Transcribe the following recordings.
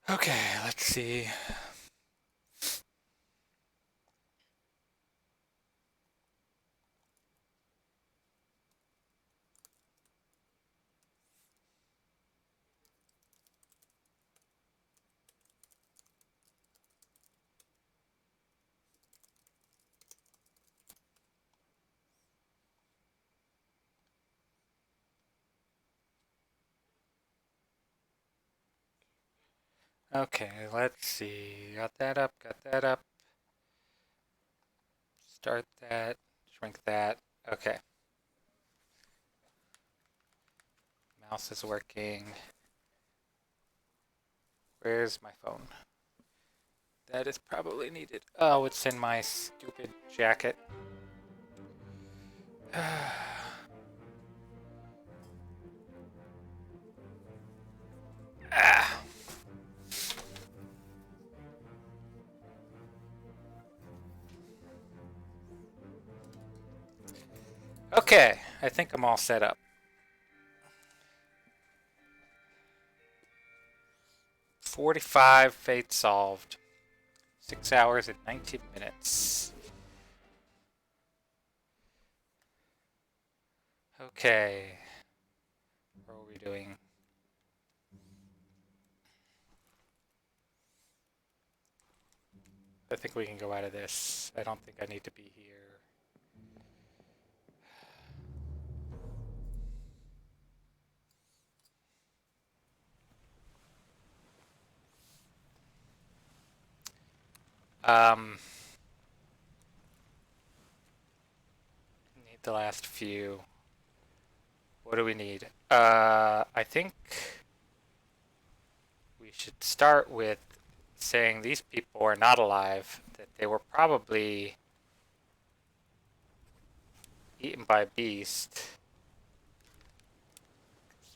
Okay, let's see. Okay, let's see. Got that up, got that up. Start that, shrink that. Okay, mouse is working. Where's my phone? That is probably needed. Oh, it's in my stupid jacket. Ah. Okay, I think I'm all set up. 45 fate solved. 6 hours and 19 minutes. Okay, what are we doing? I think we can go out of this. I don't think I need to be here. Um, need the last few. What do we need? I think we should start with saying these people are not alive, that they were probably eaten by a beast.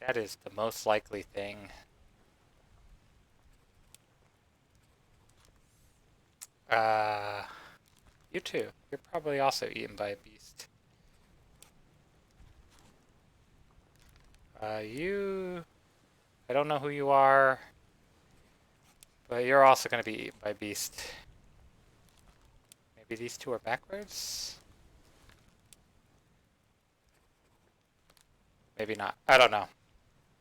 That is the most likely thing. Uh, you too. You're probably also eaten by a beast. You, I don't know who you are, but you're also going to be eaten by a beast. Maybe these two are backwards? Maybe not. I don't know.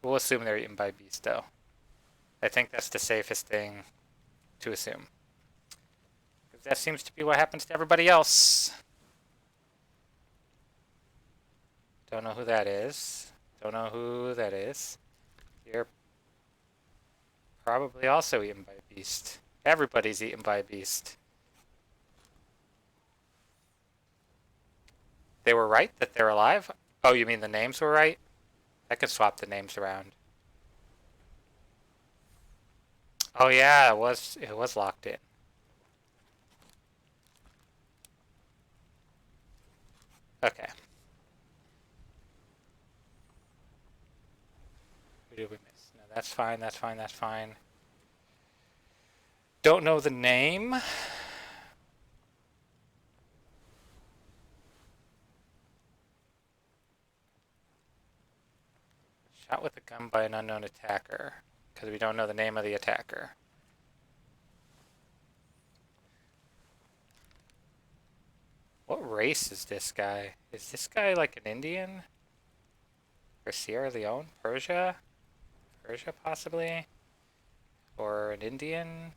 We'll assume they're eaten by a beast, though. I think that's the safest thing to assume. Because that seems to be what happens to everybody else. Don't know who that is. Don't know who that is. You're probably also eaten by a beast. Everybody's eaten by a beast. They were right that they're alive? Oh, you mean the names were right? I could swap the names around. Oh yeah, it was locked in. Okay. Who did we miss? No, that's fine, that's fine, that's fine. Don't know the name. Shot with a gun by an unknown attacker. Because we don't know the name of the attacker. What race is this guy? Is this guy like an Indian? Or Sierra Leone? Persia? Persia, possibly? Or an Indian?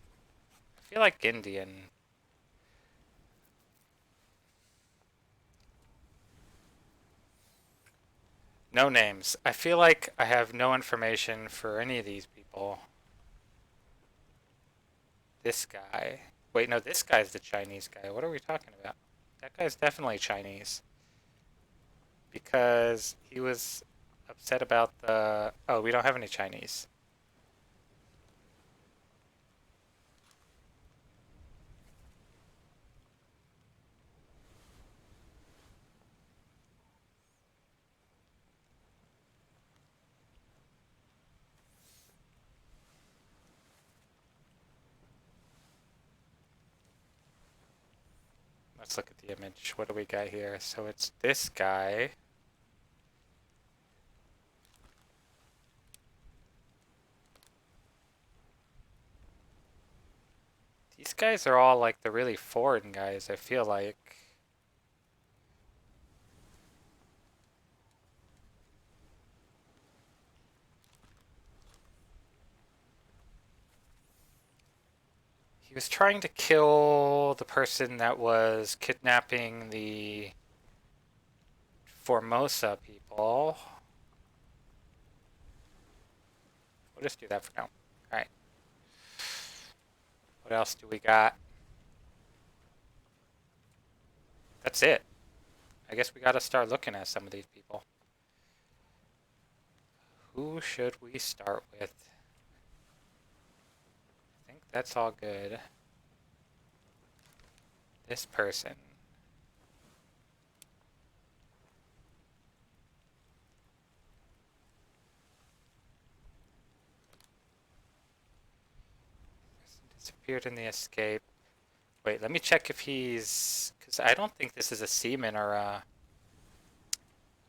I feel like Indian. No names. I feel like I have no information for any of these people. This guy. Wait, no, this guy's the Chinese guy. What are we talking about? That guy's definitely Chinese. Because he was upset about the. Oh, we don't have any Chinese. Let's look at the image. What do we got here? So it's this guy. These guys are all like the really foreign guys, I feel like. He was trying to kill the person that was kidnapping the Formosa people. We'll just do that for now. Alright. What else do we got? That's it. I guess we gotta start looking at some of these people. Who should we start with? I think that's all good. This person. Disappeared in the escape. Wait, let me check if he's... Because I don't think this is a seaman or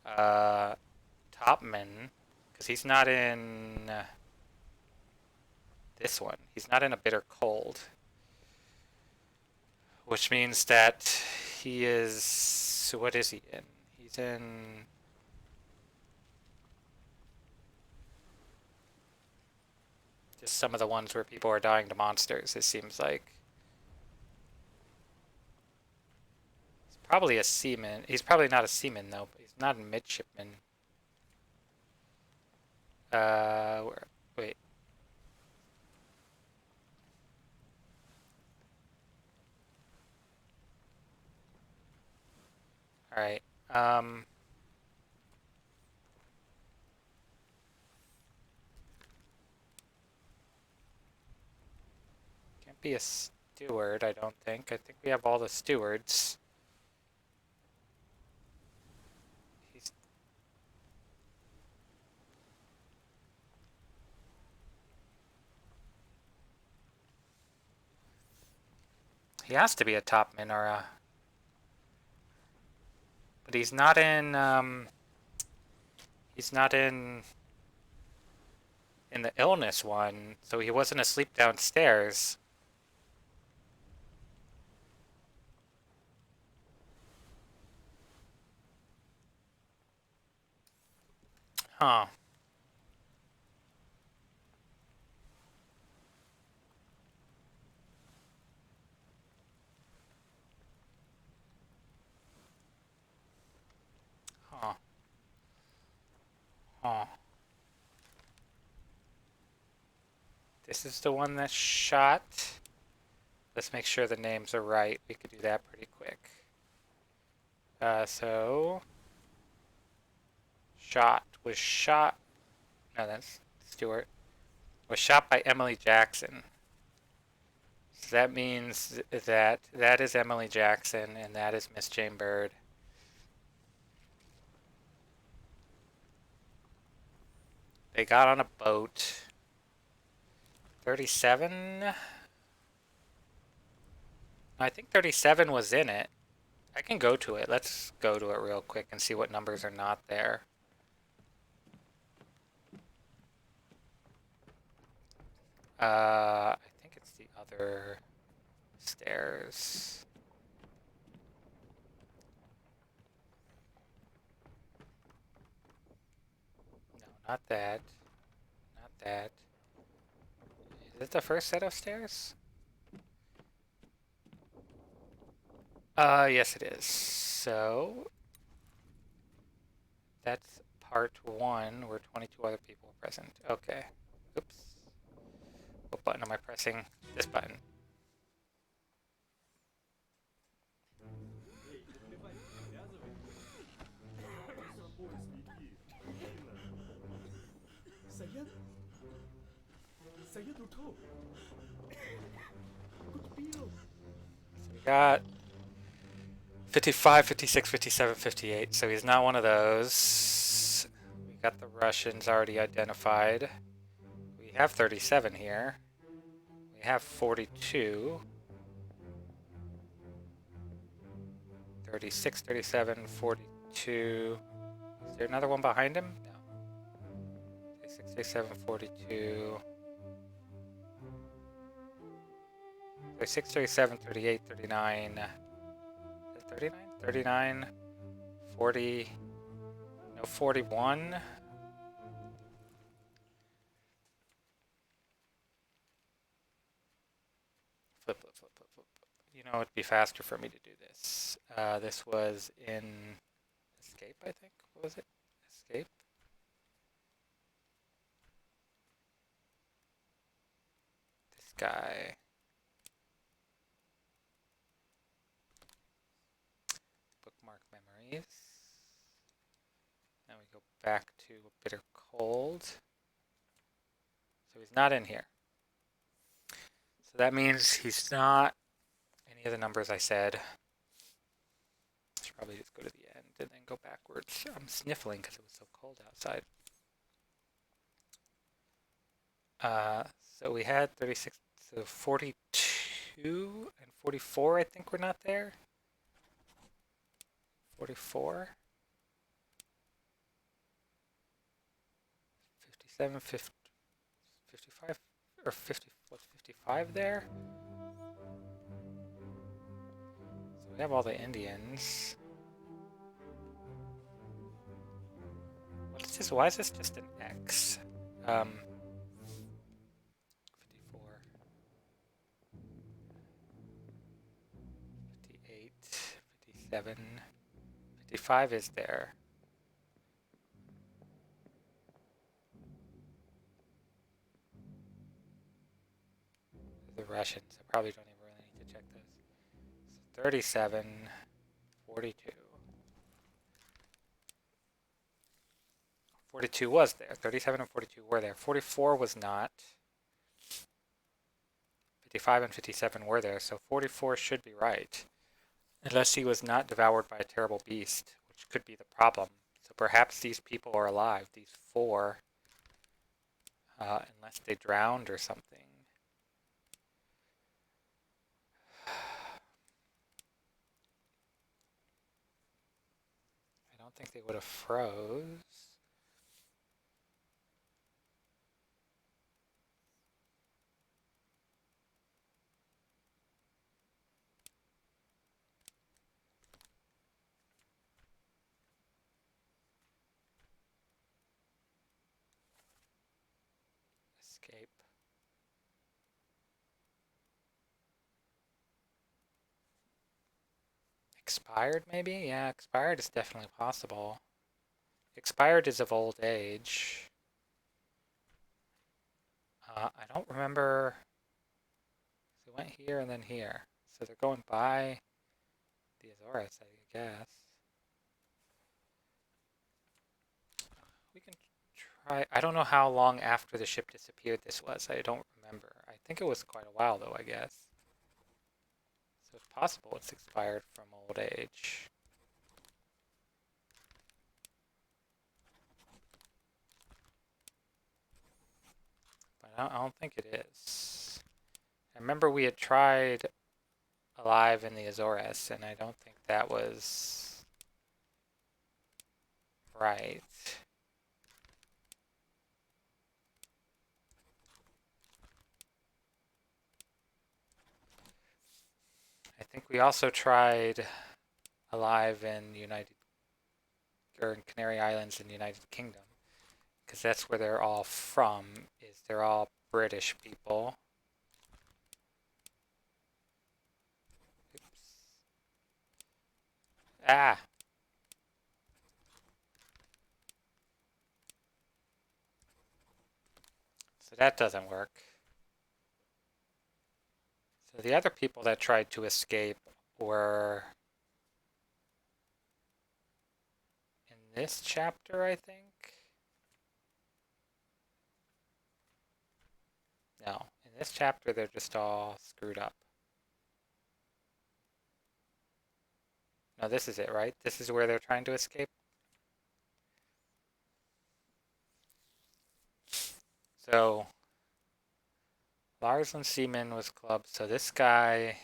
a topman. Because he's not in this one. He's not in a bitter cold. Which means that he is... So what is he in? He's in... Just some of the ones where people are dying to monsters, it seems like. He's probably a seaman. He's probably not a seaman, though. But he's not a midshipman. Wait. Alright. Can't be a steward, I don't think. I think we have all the stewards. He's... He has to be a topman or a... But he's not in, He's not in the illness one, so he wasn't asleep downstairs. Huh. Huh. Huh. This is the one that shot. Let's make sure the names are right. We could do that pretty quick. So... Was shot... No, that's Stewart. Was shot by Emily Jackson. So that means that that is Emily Jackson and that is Miss Jane Bird. They got on a boat. 37? I think 37 was in it. I can go to it. Let's go to it real quick and see what numbers are not there. I think it's the other stairs. No, not that. Not that. Is it the first set of stairs? Yes it is. So, that's part 1 where 22 other people are present. Okay. Oops. What button am I pressing? This button. So we got 55, 56, 57, 58. So he's not one of those. We got the Russians already identified. We have 37 here. We have 42. 36, 37, 42. Is there another one behind him? No. 36, 37, 42. 36, 37, 38, 39. 39? 39, 40, no, 41. Flip, flip, flip, flip, flip. You know, it'd be faster for me to do this. This was in Escape, I think. What was it? Escape? This guy. Bookmark memories. Now we go back to Bitter Cold. So he's not in here. So that means he's not any of the numbers I said. I should probably just go to the end and then go backwards. I'm sniffling because it was so cold outside. So we had 36, so 42 and 44, I think were not there. 44, 57, 50, 55, or 50, was 55 there? So we have all the Indians. What is this? Why is this just an X? 54, 58, 57, 55 is there. The Russians, I probably don't even really need to check this. So 37, 42. 42 was there. 37 and 42 were there. 44 was not. 55 and 57 were there, so 44 should be right. Unless he was not devoured by a terrible beast, which could be the problem. So perhaps these people are alive, these four, unless they drowned or something. I don't think they would have froze. Escape. Expired, maybe? Yeah, expired is definitely possible. Expired is of old age. I don't remember. So they went here and then here. So they're going by the Azores, I guess. We can try. I don't know how long after the ship disappeared this was. I don't remember. I think it was quite a while, though, I guess. So it's possible it's expired from old age. But I don't think it is. I remember we had tried Alive in the Azores, and I don't think that was right. I think we also tried Alive in in Canary Islands in the United Kingdom, because that's where they're all from. Is they're all British people. Oops. Ah. So that doesn't work. So the other people that tried to escape were in this chapter, I think. No, in this chapter they're just all screwed up. No, this is it, right? This is where they're trying to escape. So Lars and Seaman was clubbed. So this guy.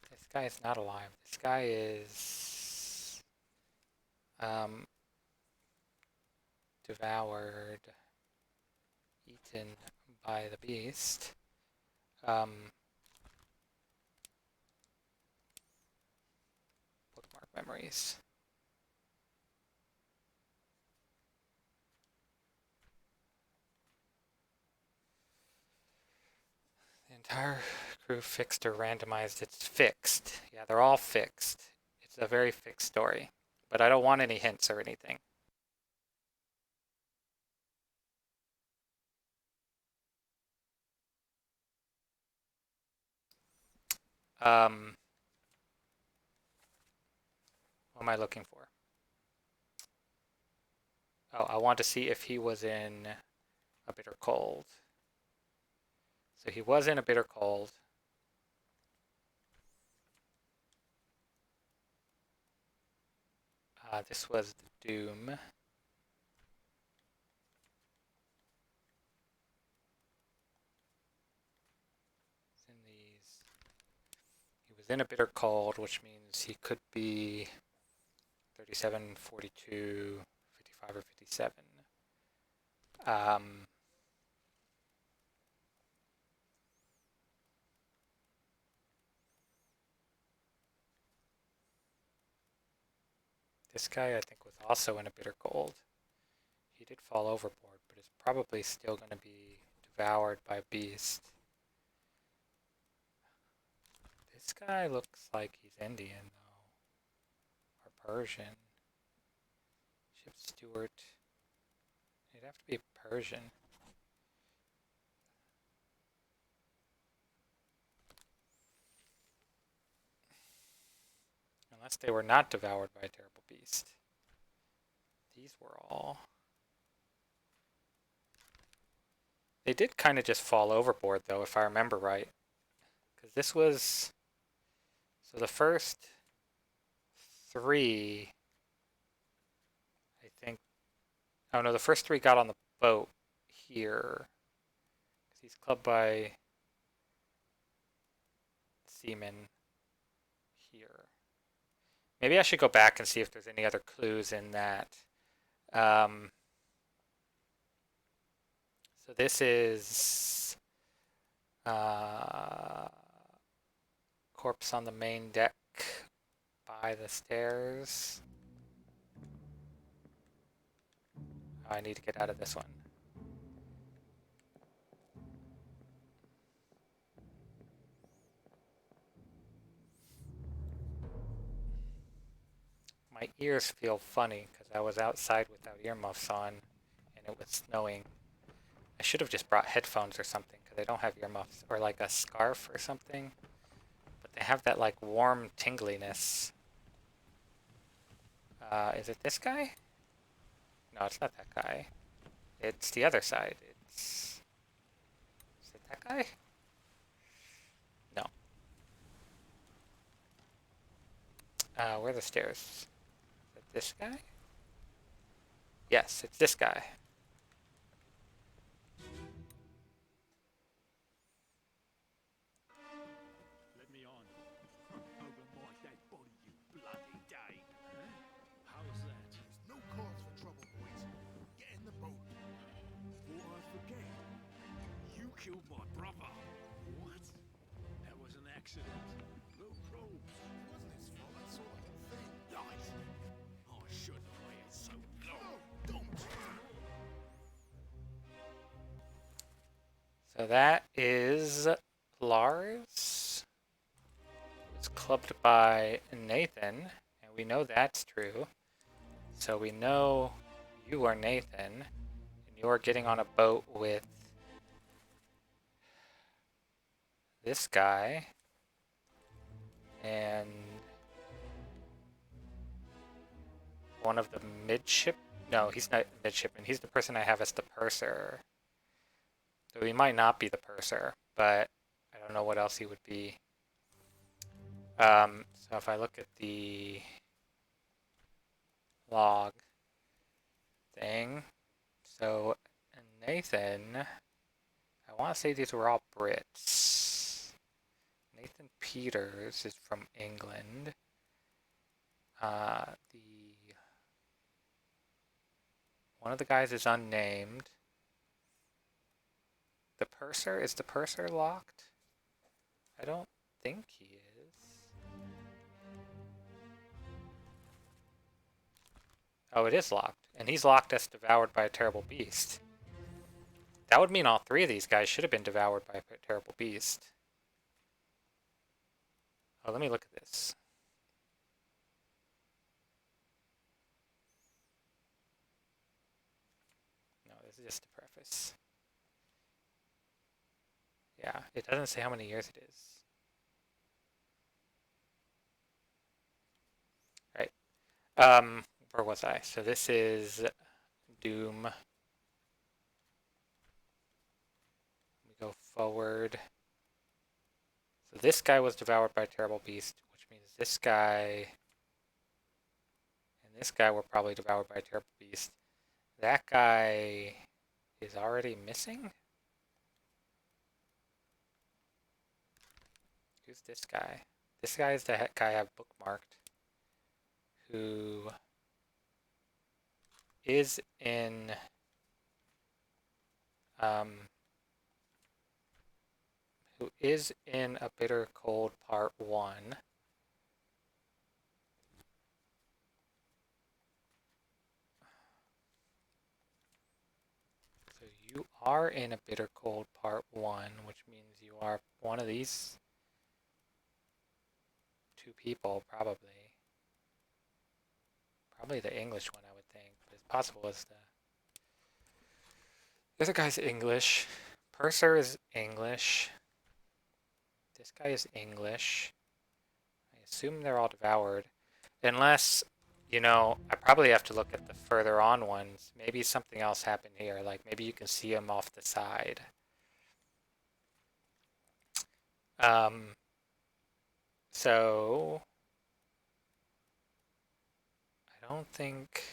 This guy is not alive. This guy is devoured, eaten by the beast. Bookmark memories. The entire crew fixed or randomized. It's fixed. Yeah, they're all fixed. It's a very fixed story. But I don't want any hints or anything. What am I looking for? Oh, I want to see if he was in A Bitter Cold. So he was in A Bitter Cold. This was the Doom. In these, he was in A Bitter Cold, which means he could be 37, 42, 55, or 57. This guy, I think, was also in A Bitter Cold. He did fall overboard, but is probably still going to be devoured by a beast. This guy looks like he's Indian, though. Or Persian. Ship steward. He'd have to be Persian. Unless they were not devoured by a terrible beast. These were all... They did kind of just fall overboard, though, if I remember right. Because this was... So the first 3... I think... Oh no, the first 3 got on the boat here. Because he's clubbed by seamen here. Maybe I should go back and see if there's any other clues in that. So this is corpse on the main deck by the stairs. Oh, I need to get out of this one. My ears feel funny because I was outside without earmuffs on and it was snowing. I should have just brought headphones or something because I don't have earmuffs, or like a scarf or something. But they have that like warm tingliness. Is it this guy? No, it's not that guy. It's the other side. Is it that guy? No. Where are the stairs? Is it this guy? Yes, it's this guy. Let me on. Over my dead body, you bloody day. How's that? There's no cause for trouble, boys. Get in the boat. Before I forget, you killed my brother. What? That was an accident. No robes. It wasn't his fault. I saw the whole thing. Lies. I shouldn't have waited so long. No, don't. So that is Lars. It's clubbed by Nathan, and we know that's true. So we know you are Nathan, and you're getting on a boat with this guy, and one of the midship. No, he's not midshipman. He's the person I have as the purser. So he might not be the purser, but I don't know what else he would be. So if I look at the log thing, so Nathan, I want to say these were all Brits. Nathan Peters is from England. One of the guys is unnamed. The purser, is the purser locked? I don't think he is. Oh, it is locked. And he's locked as devoured by a terrible beast. That would mean all three of these guys should have been devoured by a terrible beast. Oh, let me look at this. No, this is just a preface. Yeah, it doesn't say how many years it is. Right. Where was I? So this is Doom. We go forward. So this guy was devoured by a terrible beast, which means this guy and this guy were probably devoured by a terrible beast. That guy is already missing? Who's this guy? This guy is the guy I've bookmarked, who is in A Bitter Cold Part 1. So you are in A Bitter Cold Part 1, which means you are one of these two people, probably. Probably the English one, I would think, but it's possible it's the other guy's English. Purser is English. This guy is English. I assume they're all devoured. Unless, you know, I probably have to look at the further on ones. Maybe something else happened here. Like, maybe you can see them off the side. So I don't think,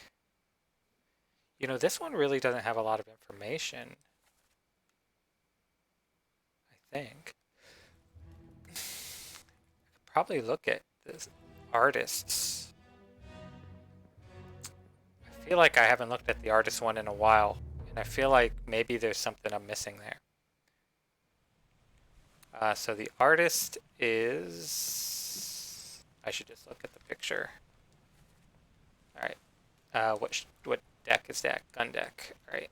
you know, this one really doesn't have a lot of information, I think. I could probably look at the artists. I feel like I haven't looked at the artist one in a while, and I feel like maybe there's something I'm missing there. So the artist is, I should just look at the picture. All right. What deck is that? Gun deck. All right.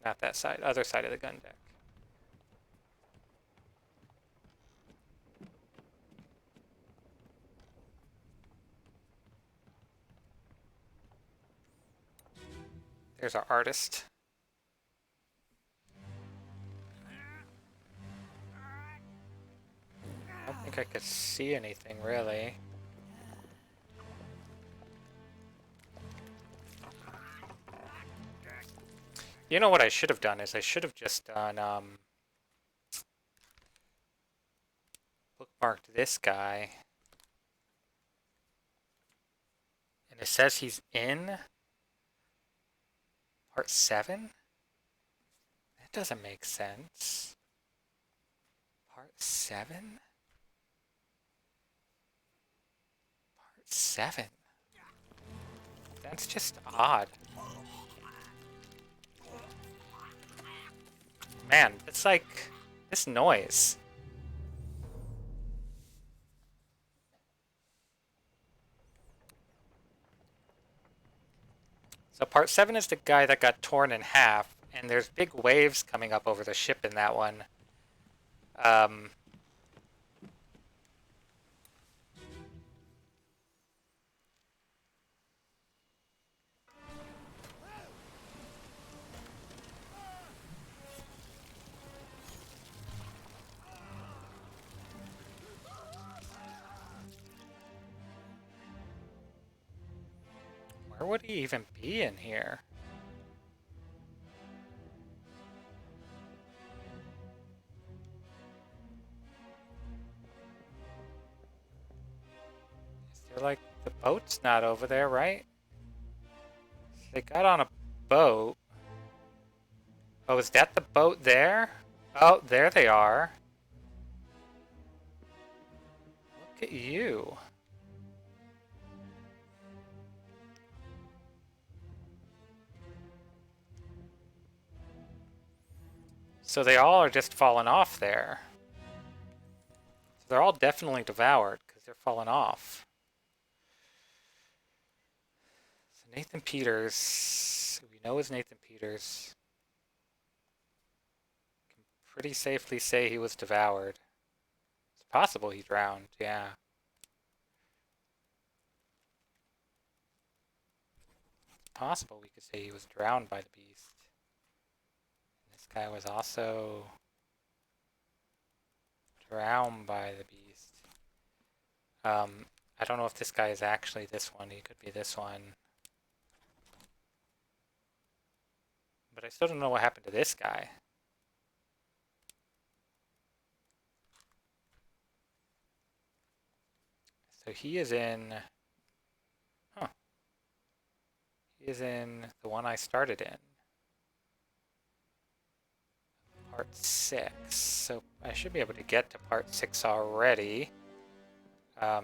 Not that side. Other side of the gun deck. There's our artist. I don't think I could see anything really. You know what I should have done is I should have just done bookmarked this guy. And it says he's in Part 7? That doesn't make sense. Part 7? Part 7? That's just odd. Man, it's like this noise. So part 7 is the guy that got torn in half, and there's big waves coming up over the ship in that one. Where would he even be in here? Is there like, the boat's not over there, right? They got on a boat. Oh, is that the boat there? Oh, there they are. Look at you. So they all are just falling off there. So they're all definitely devoured because they're falling off. So Nathan Peters, who we know is Nathan Peters, can pretty safely say he was devoured. It's possible he drowned, yeah. It's possible we could say he was drowned by the beast. And this guy was also drowned by the beast. I don't know if this guy is actually this one. He could be this one. But I still don't know what happened to this guy. So he is in... Huh. He is in the one I started in. Part 6. So I should be able to get to part 6 already. That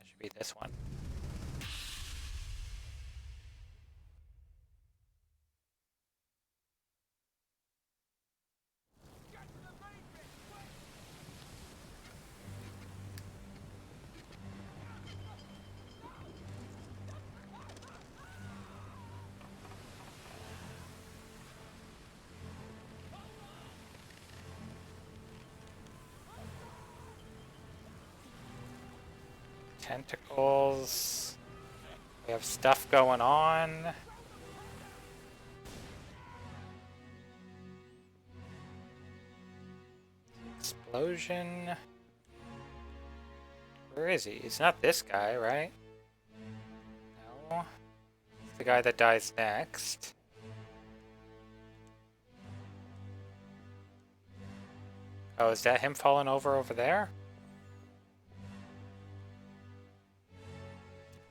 should be this one. Tentacles. We have stuff going on. Explosion. Where is he? He's not this guy, right? No. It's the guy that dies next. Oh, is that him falling over there?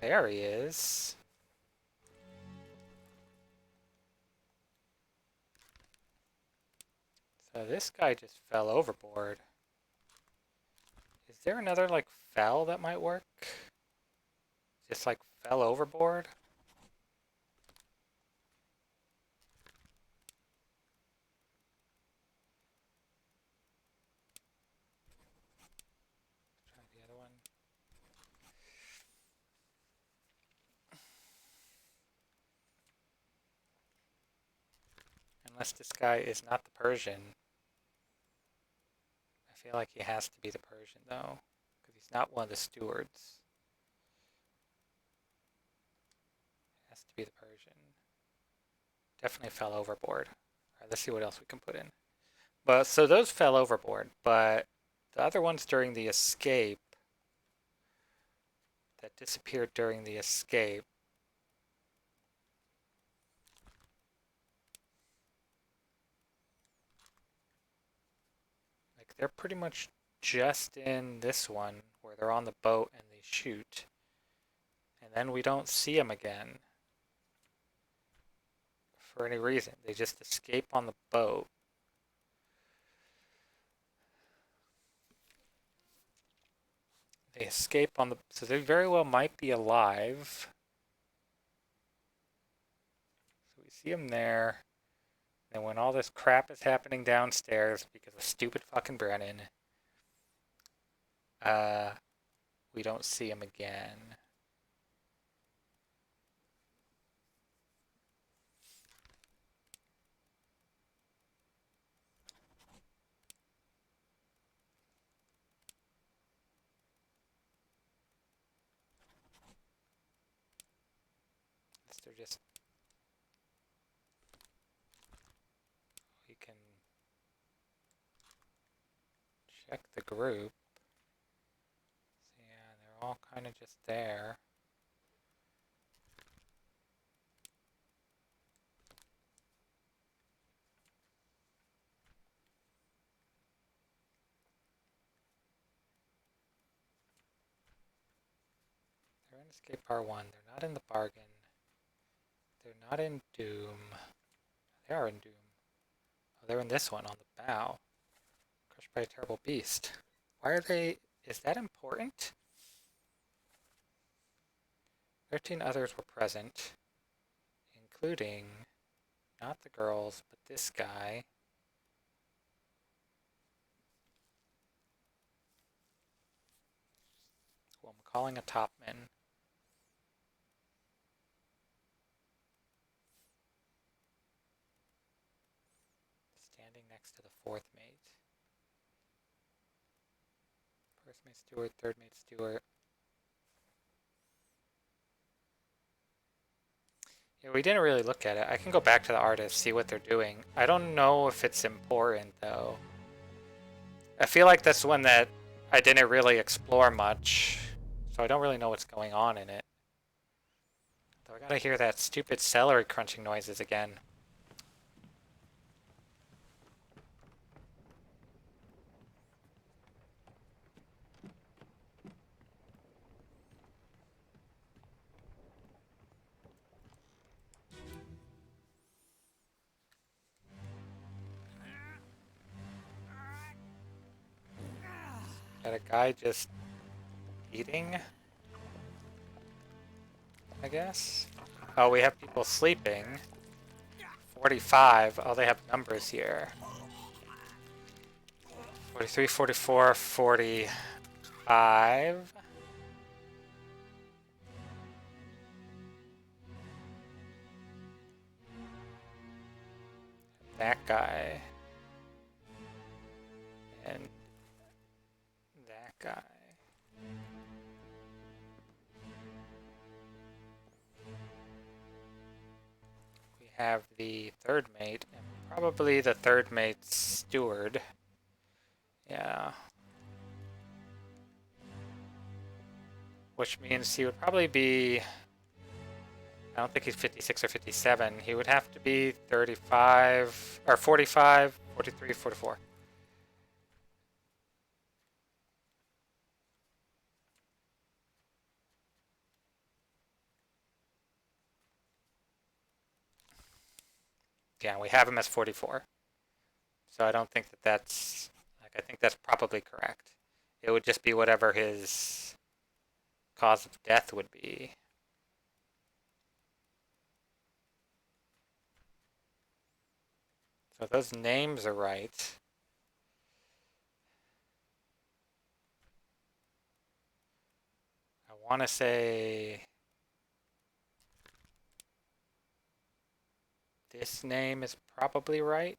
There he is. So this guy just fell overboard. Is there another, like, fell that might work? Just, like, fell overboard? Try the other one. Unless this guy is not the Persian. I feel like he has to be the Persian, though. Because he's not one of the stewards. Has to be the Persian. Definitely fell overboard. Alright, let's see what else we can put in. But, so those fell overboard, but the other ones during the escape, that disappeared during the escape, like, they're pretty much just in this one, where they're on the boat and they shoot. And then we don't see them again. For any reason. They just escape on the boat. They escape on the... So they very well might be alive. So we see them there. And when all this crap is happening downstairs because of stupid fucking Brennan, we don't see him again. They're just... We can check the group. So yeah, they're all kind of just there. They're in Escape R1. They're not in the bargain. They're not in Doom. They are in Doom. Oh, they're in this one on the bow. Crushed by a terrible beast. Why are they... Is that important? 13 others were present, including Not the girls, but this guy. Who I'm calling a topman. Standing next to the fourth mate. First mate steward, third mate steward. Yeah, we didn't really look at it. I can go back to the artist, see what they're doing. I don't know if it's important, though. I feel like that's one that I didn't really explore much, so I don't really know what's going on in it. Though I gotta hear that stupid celery crunching noises again. Got a guy just eating, I guess. Oh, we have people sleeping. 45. Oh, they have numbers here. 43, 44, 45. That guy. And that guy. We have the third mate, and probably the third mate's steward. Yeah. Which means he would probably be... I don't think he's 56 or 57. He would have to be 35, or 45, 43, 44. Yeah, we have him as 44. So I don't think that that's... Like, I think that's probably correct. It would just be whatever his cause of death would be. So those names are right. I want to say this name is probably right.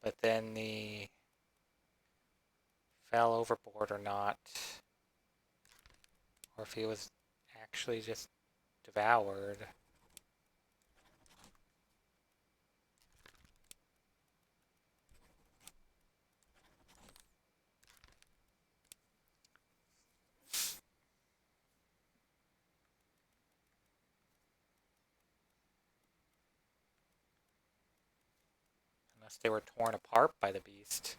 But then the fell overboard or not. Or if he was actually just devoured. Unless they were torn apart by the beast.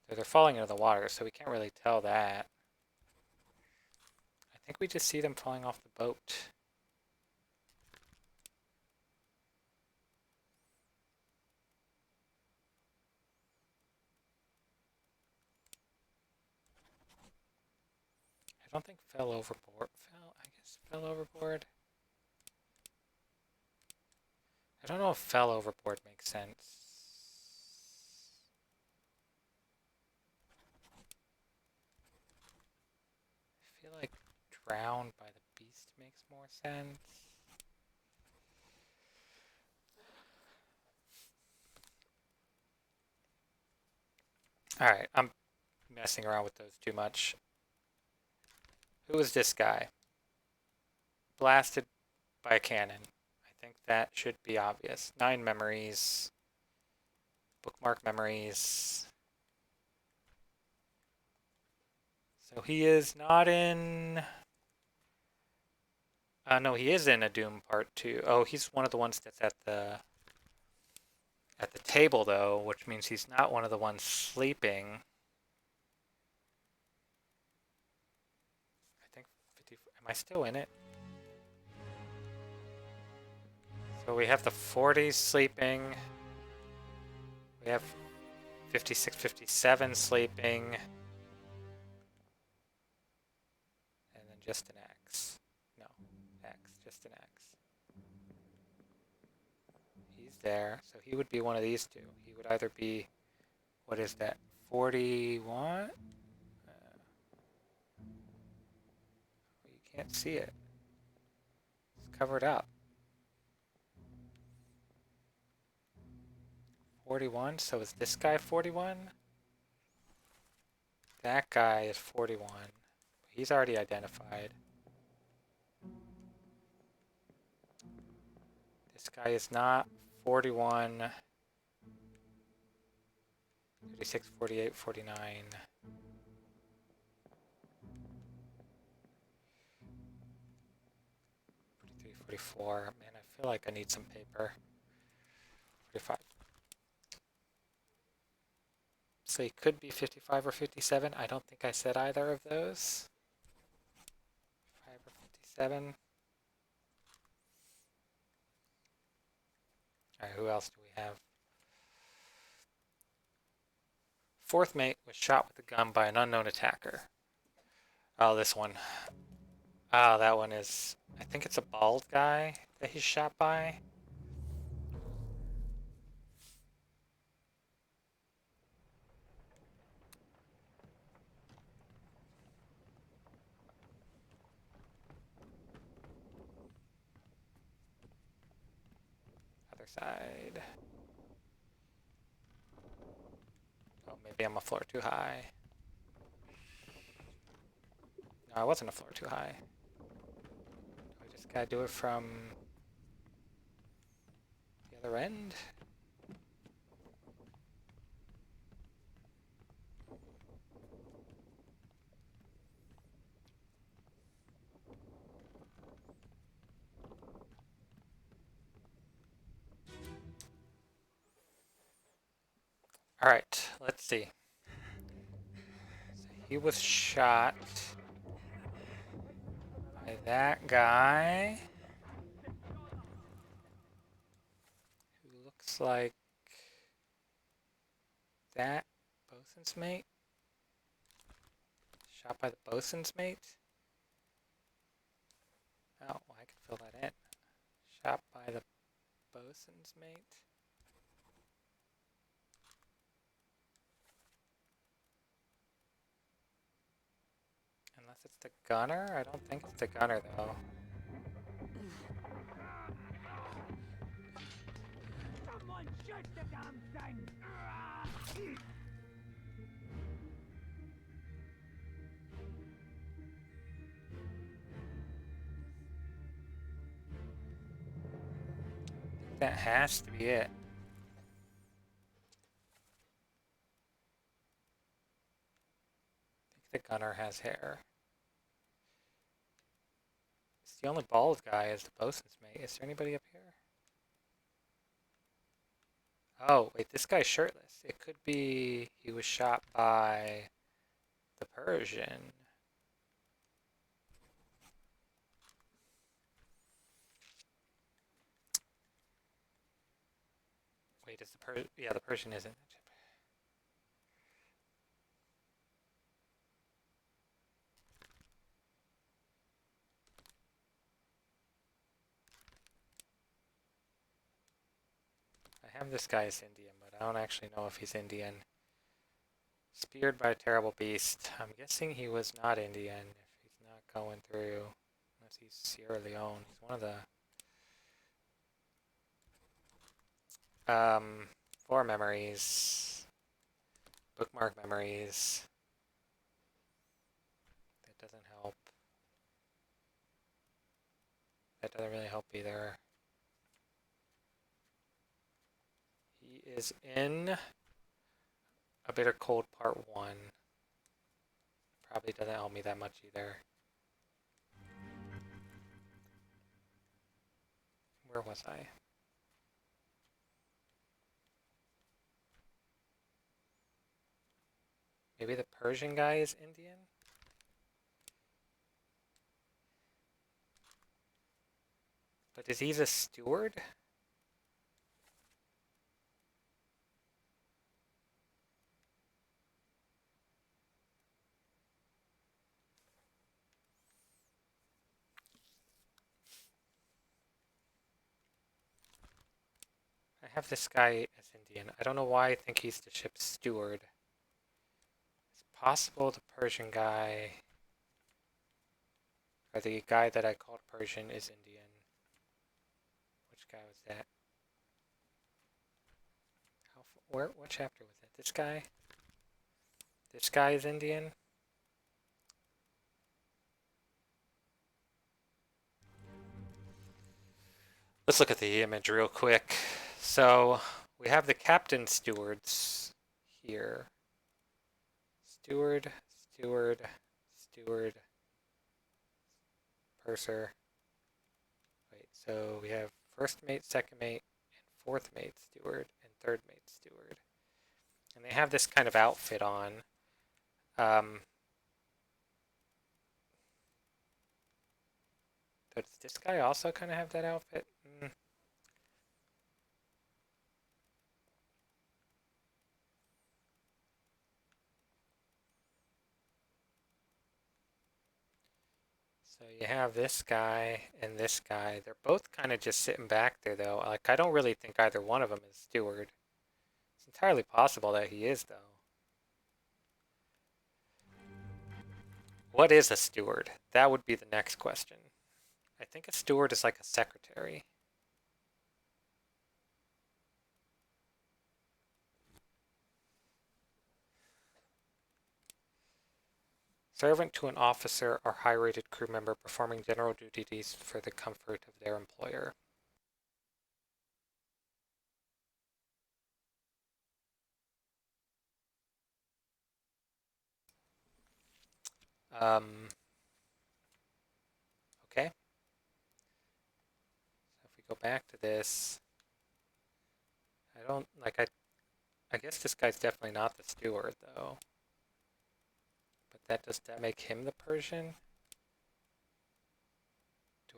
So they're falling into the water, so we can't really tell that. I think we just see them falling off the boat. I don't think fell overboard. I guess fell overboard. I don't know if fell overboard makes sense. I feel like drowned by the beast makes more sense. Alright, I'm messing around with those too much. Who is this guy? Blasted by a cannon. I think that should be obvious. 9 memories. Bookmark memories. So he is not in... no, he is in a Doom Part 2. Oh, he's one of the ones that's at the table, though, which means he's not one of the ones sleeping. I think 50... Am I still in it? So we have the 40s sleeping. We have 56, 57 sleeping. And then just an X. No. there, so he would be one of these two. He would either be, what is that, 41? You can't see it. It's covered up. 41, so is this guy 41? That guy is 41. He's already identified. This guy is not 41. 36, 48, 49. 43, 44. Man, I feel like I need some paper. 45. So he could be 55 or 57. I don't think I said either of those. 5 or 57. Alright, who else do we have? Fourth mate was shot with a gun by an unknown attacker. Oh, this one. Oh, that one is... I think it's a bald guy that he's shot by. Other side. Oh, maybe I'm a floor too high. No, I wasn't a floor too high. I just gotta do it from the other end. All right, let's see. So he was shot by that guy who looks like that bosun's mate. Shot by the bosun's mate. Oh, well, I can fill that in. Shot by the bosun's mate. Unless it's the gunner? I don't think it's the gunner, though. Someone shoot the damn thing! That has to be it. I think the gunner has hair. It's the only bald guy is the bosun's mate. Is there anybody up here? Oh, wait, this guy's shirtless. It could be he was shot by the Persian. Wait, is the Persian? Yeah, the Persian isn't. I have this guy as Indian, but I don't actually know if he's Indian. Speared by a terrible beast. I'm guessing he was not Indian if he's not going through, unless he's Sierra Leone. He's one of the floor memories, bookmark memories. That doesn't help. That doesn't really help either. He is in A Bitter Cold Part 1. Probably doesn't help me that much either. Where was I? Maybe the Persian guy is Indian? But is he the steward? I have this guy as Indian. I don't know why I think he's the ship's steward. It's possible the Persian guy, or the guy that I called Persian, is Indian. Which guy was that? What chapter was that? This guy? This guy is Indian? Let's look at the image real quick. So we have the captain stewards here. Steward, steward, steward, purser. Wait, so we have first mate, second mate, and fourth mate steward, and third mate steward. And they have this kind of outfit on. Does this guy also kind of have that outfit? So you have this guy and this guy. They're both kind of just sitting back there, though. Like, I don't really think either one of them is steward. It's entirely possible that he is, though. What is a steward? That would be the next question. I think a steward is like a secretary. Servant to an officer or high-rated crew member performing general duties for the comfort of their employer. Okay. So if we go back to this, I guess this guy's definitely not the steward, though. But does that make him the Persian?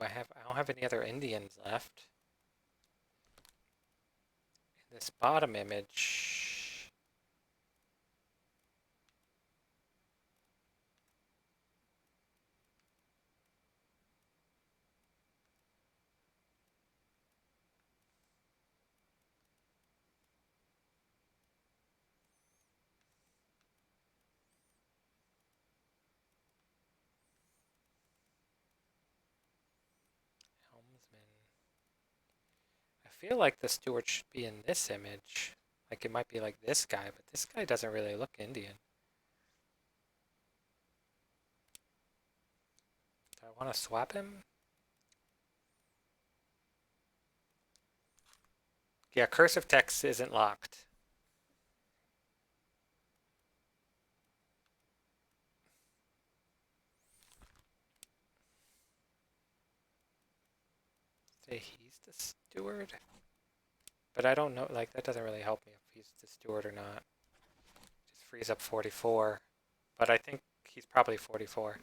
I don't have any other Indians left. In this bottom image, helmsman. I feel like the steward should be in this image. Like it might be like this guy, but this guy doesn't really look Indian. Do I want to swap him? Yeah, cursive text isn't locked. Say he's the steward? But I don't know, like that doesn't really help me if he's the steward or not. Just frees up 44. But I think he's probably 44.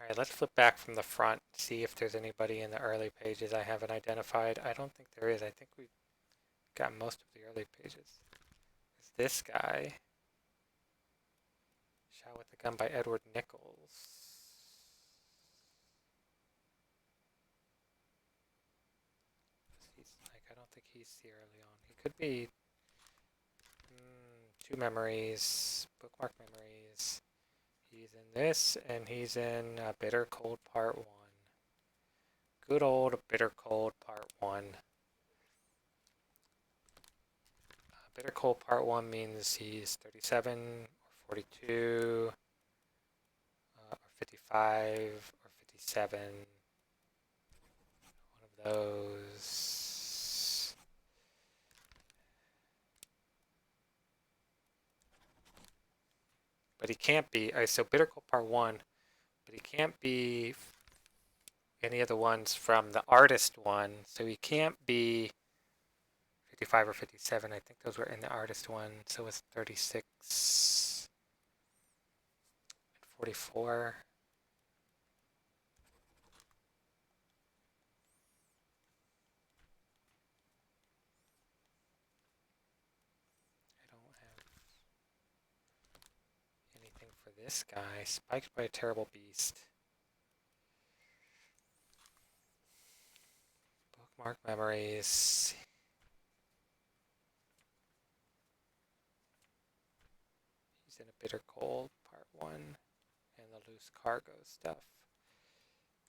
Alright, let's flip back from the front, see if there's anybody in the early pages I haven't identified. I don't think there is. I think we've got most of the early pages. There's this guy. Shot with a Gun by Edward Nichols. I don't think he's Sierra Leone. He could be Two Memories, Bookmark Memories. He's in this, and he's in Bitter Cold Part 1. Good old Bitter Cold Part 1. Bitter Cold Part 1 means he's 37 or 42 or 55 or 57. One of those. But he can't be, so Bitter Cold Part 1, but he can't be any of the ones from the artist one, so he can't be 55 or 57. I think those were in the artist one, so it's 36 and 44. I don't have anything for this guy. Spiked by a terrible beast. Bookmark memories. He's in a bitter cold, part 1. And the loose cargo stuff.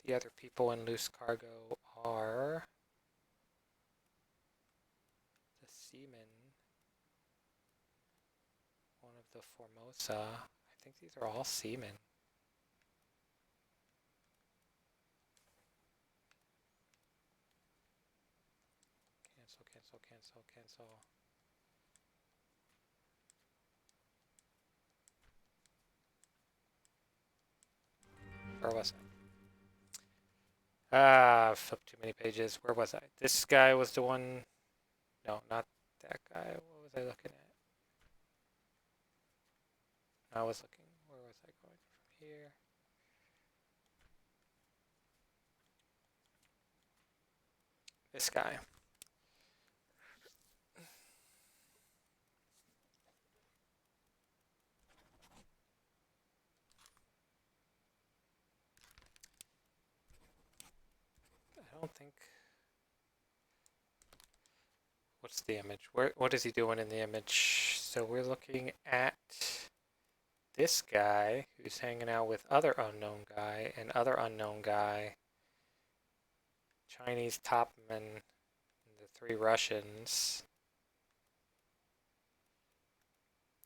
The other people in loose cargo are the seamen. One of the Formosa. I think these are all seamen. Cancel, cancel, cancel, cancel. Where was I? Flipped too many pages. Where was I? This guy was the one. No, not that guy. What was I looking at? I was looking. Where was I going from here? This guy. I don't think. What's the image? What is he doing in the image? So we're looking at this guy who's hanging out with other unknown guy and other unknown guy. Chinese topman, and the 3 Russians.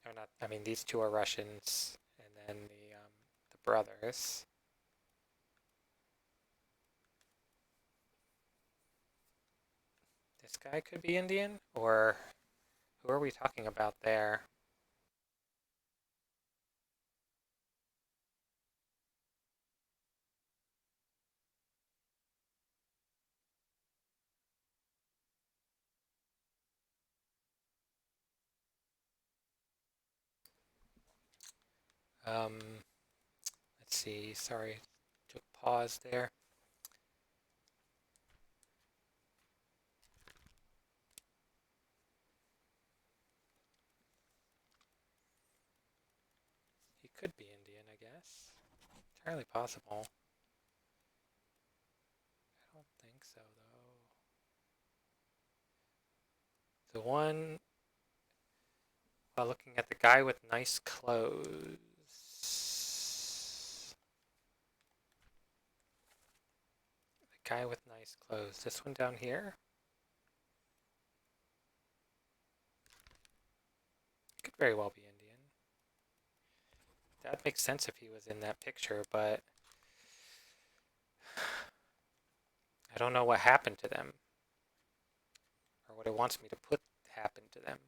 Or not. I mean, these 2 are Russians, and then the brothers. This guy could be Indian, or who are we talking about there? Let's see. Sorry, took pause there. He could be Indian, I guess. Entirely possible. I don't think so, though. The one, while looking at the guy with nice clothes. The guy with nice clothes. This one down here? Could very well be Indian. That makes sense if he was in that picture, but I don't know what happened to them. Or what it wants me to put happened to them.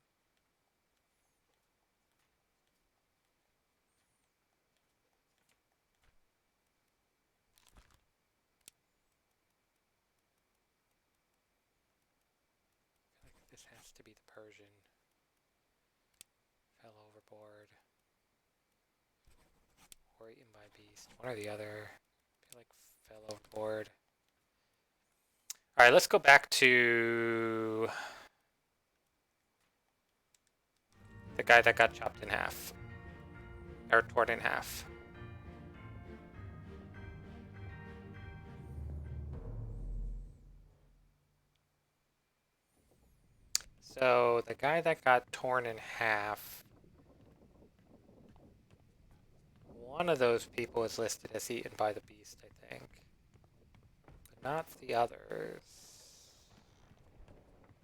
I feel like this has to be the Persian. Fell overboard. Or eaten by a beast. One or the other. I feel like fell overboard. Alright, let's go back to the guy that got chopped in half. Or torn in half. So, the guy that got torn in half, one of those people is listed as eaten by the beast, I think. But not the others.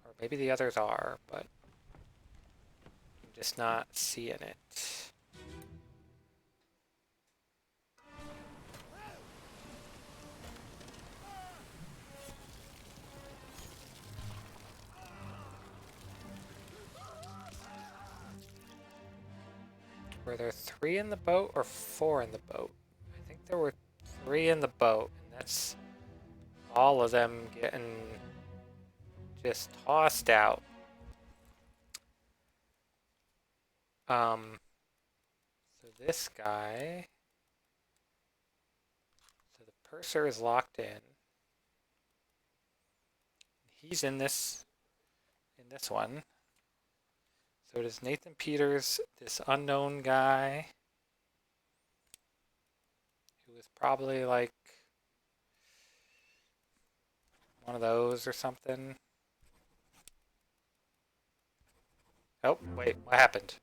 Or maybe the others are, but I'm just not seeing it. Were there 3 in the boat or 4 in the boat? I think there were 3 in the boat, and that's all of them getting just tossed out. So this guy, so the purser is locked in. He's in this one. So it is Nathan Peters, this unknown guy, was probably like one of those or something. Oh, wait, what happened?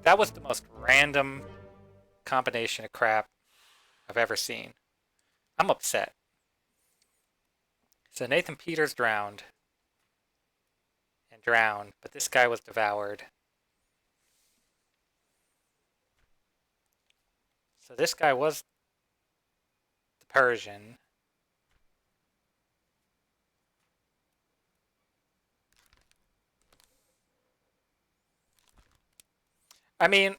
That was the most random combination of crap I've ever seen. I'm upset. So Nathan Peters drowned and drowned, but this guy was devoured. So this guy was the Persian. I mean,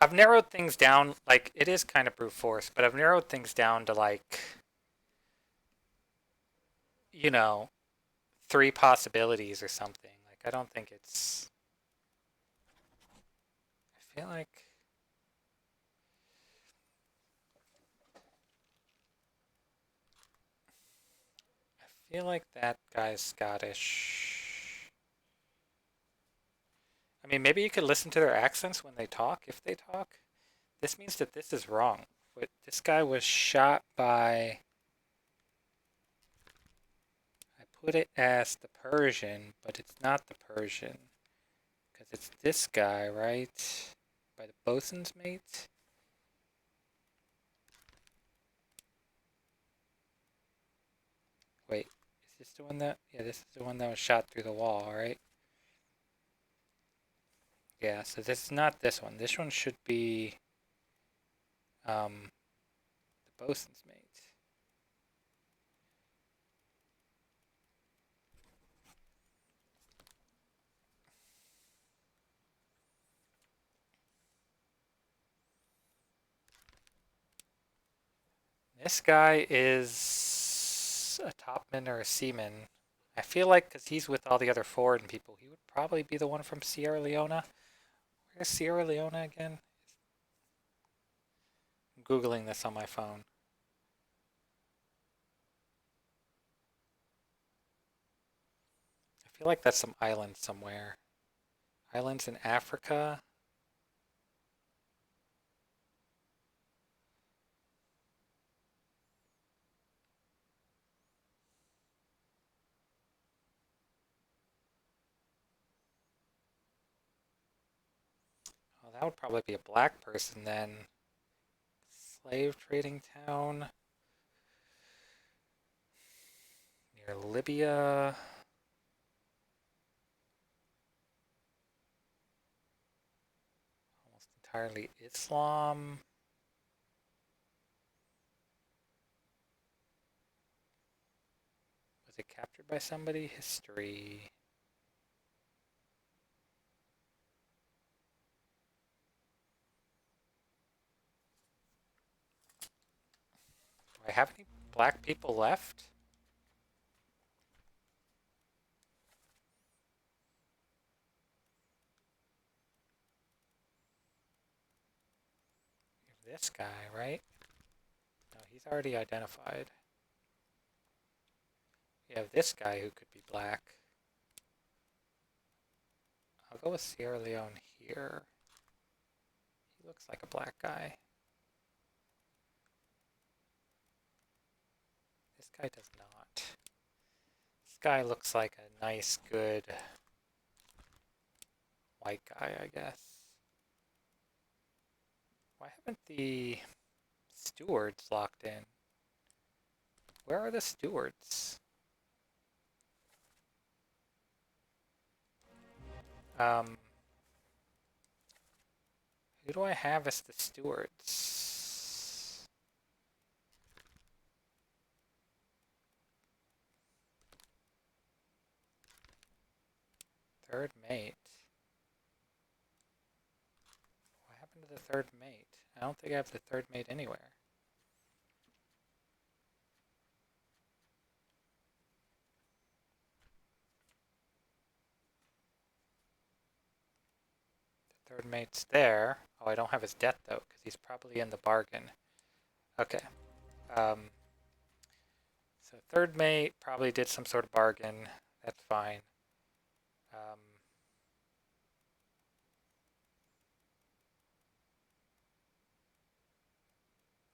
I've narrowed things down, like, it is kind of brute force, but I've narrowed things down to, like, you know, 3 possibilities or something. Like, I don't think it's. I feel like. I feel like that guy's Scottish. I mean, maybe you could listen to their accents when they talk, if they talk. This means that this is wrong. But this guy was shot by. I put it as the Persian, but it's not the Persian. Because it's this guy, right? By the bosun's mate? Wait, is this the one that. Yeah, this is the one that was shot through the wall, right? Yeah, so this is not this one. This one should be the bosun's mate. This guy is a topman or a seaman. I feel like because he's with all the other foreign people, he would probably be the one from Sierra Leone. Where's Sierra Leone again? I'm Googling this on my phone. I feel like that's some island somewhere. Islands in Africa. Oh, that would probably be a black person then. Slave trading town near Libya. Almost entirely Islam. Was it captured by somebody? History. Do I have any black people left? This guy, right? No, he's already identified. We have this guy who could be black. I'll go with Sierra Leone here. He looks like a black guy. This guy does not. This guy looks like a nice, good white guy, I guess. Why haven't the stewards locked in? Where are the stewards? Who do I have as the stewards? Third mate. What happened to the third mate? I don't think I have the third mate anywhere. The third mate's there. Oh, I don't have his debt though, because he's probably in the bargain. Okay. So third mate probably did some sort of bargain. That's fine.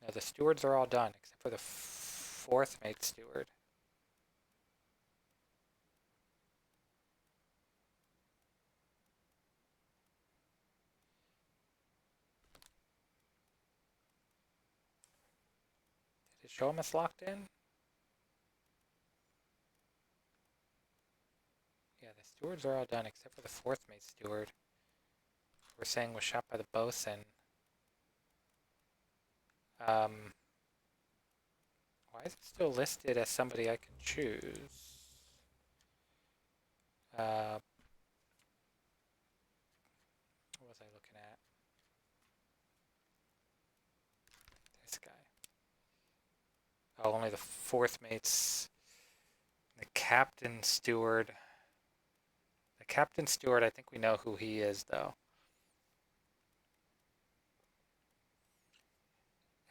No, the stewards are all done, except for the fourth mate steward. Did it show him as locked in? Yeah, the stewards are all done, except for the fourth mate steward. We're saying was shot by the bosun. Why is it still listed as somebody I can choose? What was I looking at? This guy. Oh, only the fourth mate's. The captain steward. The captain steward, I think we know who he is, though.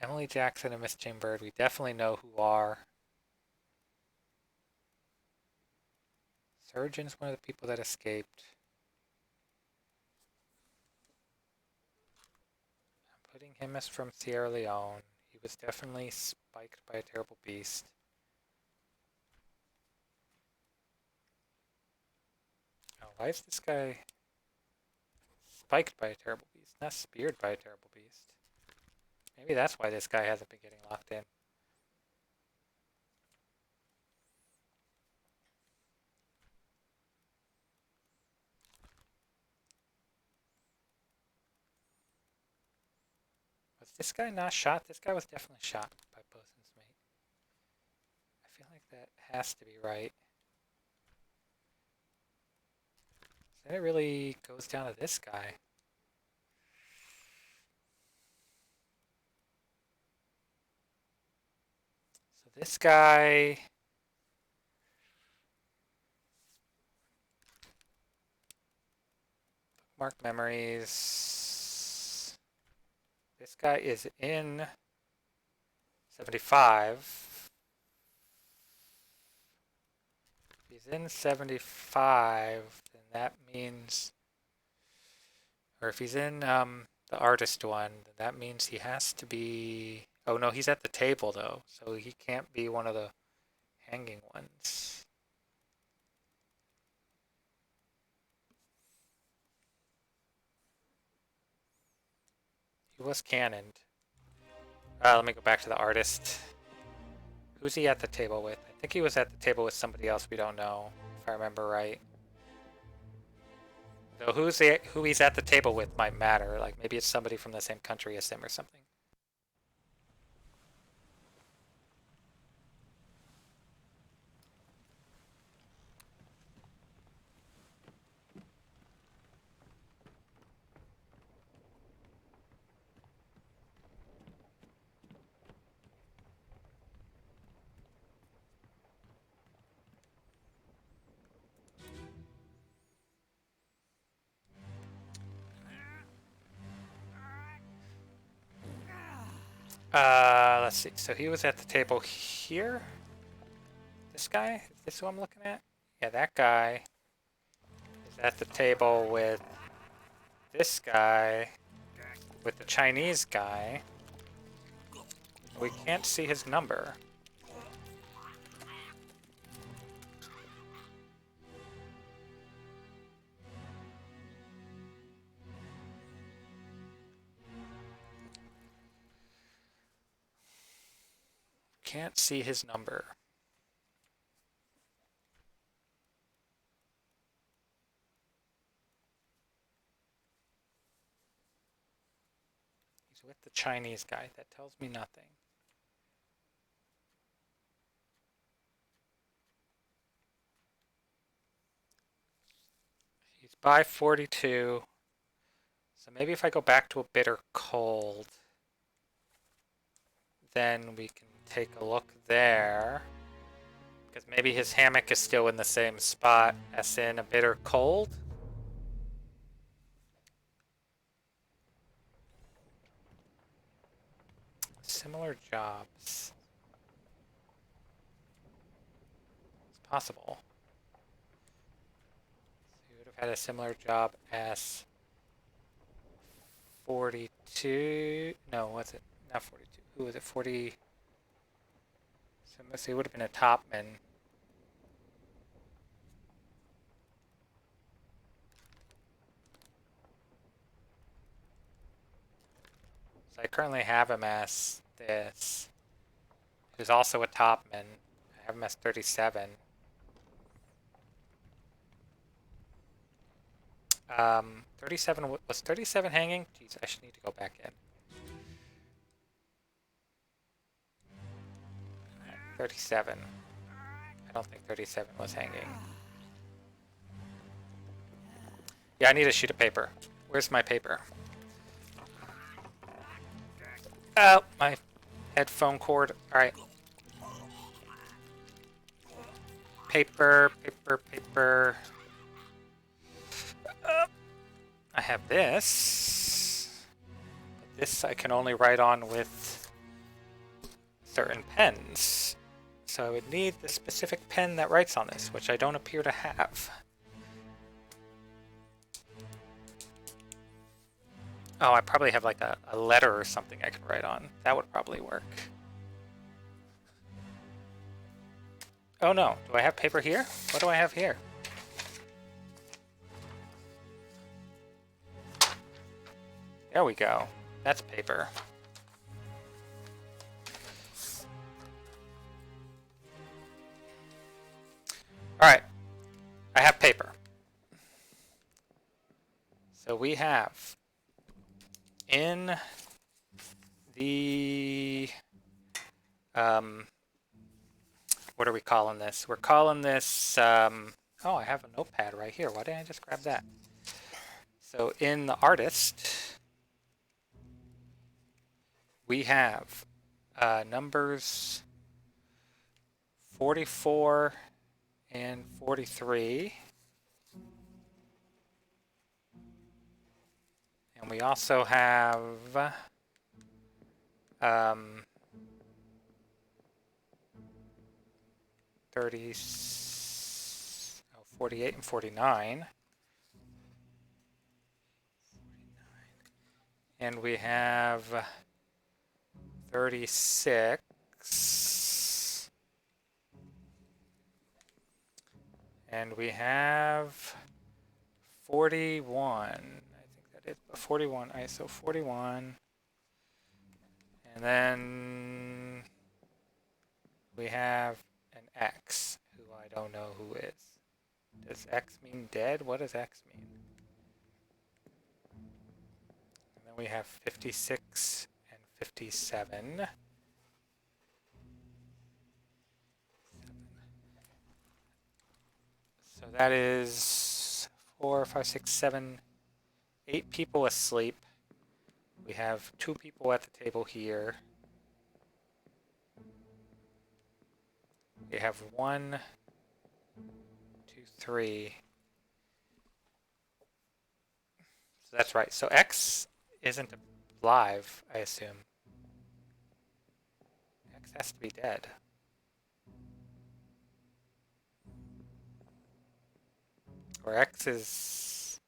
Emily Jackson and Miss Jane Bird, we definitely know who are. Surgeon's one of the people that escaped. I'm putting him as from Sierra Leone. He was definitely spiked by a terrible beast. Oh, why is this guy spiked by a terrible beast, not speared by a terrible beast? Maybe that's why this guy hasn't been getting locked in. Was this guy not shot? This guy was definitely shot by Bosun's mate. I feel like that has to be right. So then it really goes down to this guy. So this guy... Bookmark memories. This guy is in 75. If he's in 75, then that means... Or if he's in the artist one, then that means he has to be... Oh no, he's at the table though, so he can't be one of the hanging ones. He was cannoned. Let me go back to the artist. Who's he at the table with? I think he was at the table with somebody else we don't know, if I remember right. So who he's at the table with might matter. Like maybe it's somebody from the same country as him or something. Let's see. So he was at the table here. This guy? Is this who I'm looking at? Yeah, that guy is at the table with this guy, with the Chinese guy. We can't see his number. Can't see his number. He's with the Chinese guy. That tells me nothing. He's by 42. So maybe if I go back to a bitter cold, then we can take a look there. Because maybe his hammock is still in the same spot as in a bitter cold. similar jobs. It's possible. So he would have had a similar job as 42. No, what's it? Not 42. Who was it? 40. So he would have been a topman. So I currently have him as this, who's also a topman. I have him as 37. 37, was 37 hanging? Jeez, I should need to go back in. 37. I don't think 37 was hanging. Yeah, I need a sheet of paper. Where's my paper? Oh, my headphone cord. Alright. Paper, paper, paper. I have this. But this I can only write on with certain pens. So I would need the specific pen that writes on this, which I don't appear to have. Oh, I probably have like a letter or something I could write on. That would probably work. Oh no, do I have paper here? What do I have here? There we go. That's paper. Alright, I have paper. So we have in the, what are we calling this? We're calling this, oh, I have a notepad right here. Why didn't I just grab that? So in the artist, we have numbers 44 and 43. And we also have 48 and 49. And we have 36. And we have 41. I think that is 41. ISO 41. And then we have an X, who I don't know who is. Does X mean dead? What does X mean? And then we have 56 and 57. So that is 4, 5, 6, 7, 8 people asleep. We have 2 people at the table here. We have 1, 2, 3. So that's right. So X isn't alive, I assume. X has to be dead. Or X is...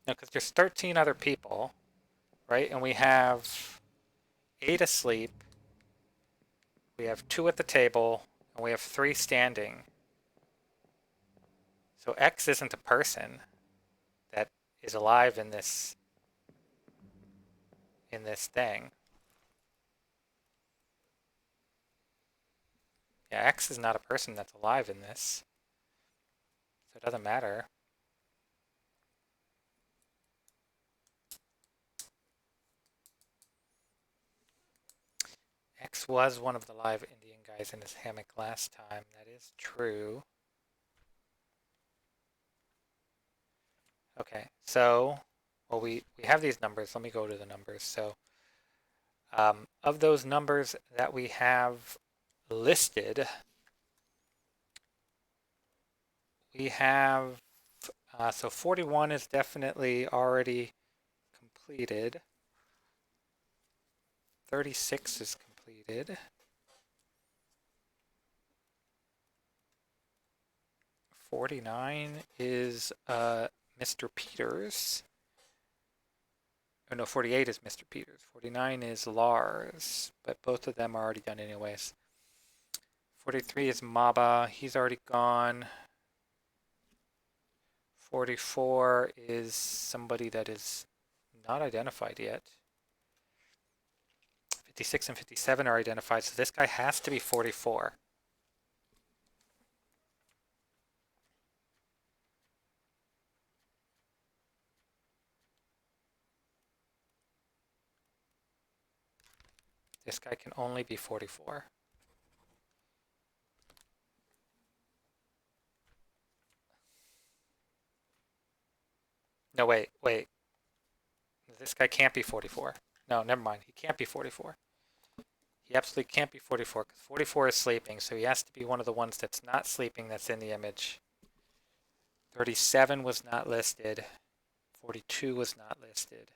No, because there's 13 other people, right? And we have 8 asleep. We have 2 at the table, and we have 3 standing. So X isn't a person that is alive in this thing. Yeah, X is not a person that's alive in this. So it doesn't matter. X was one of the live Indian guys in his hammock last time. That is true. Okay, so, well, we have these numbers. Let me go to the numbers. So, of those numbers that we have listed, we have, so 41 is definitely already completed. 36 is completed. 49 is Mr. Peters. Oh no, 48 is Mr. Peters. 49 is Lars, but both of them are already done anyways. 43 is Maba, he's already gone. 44 is somebody that is not identified yet. 56 and 57 are identified, so this guy has to be 44. This guy can only be 44. No, wait. This guy can't be 44. No, never mind. He can't be 44. He absolutely can't be 44 because 44 is sleeping, so he has to be one of the ones that's not sleeping that's in the image. 37 was not listed. 42 was not listed.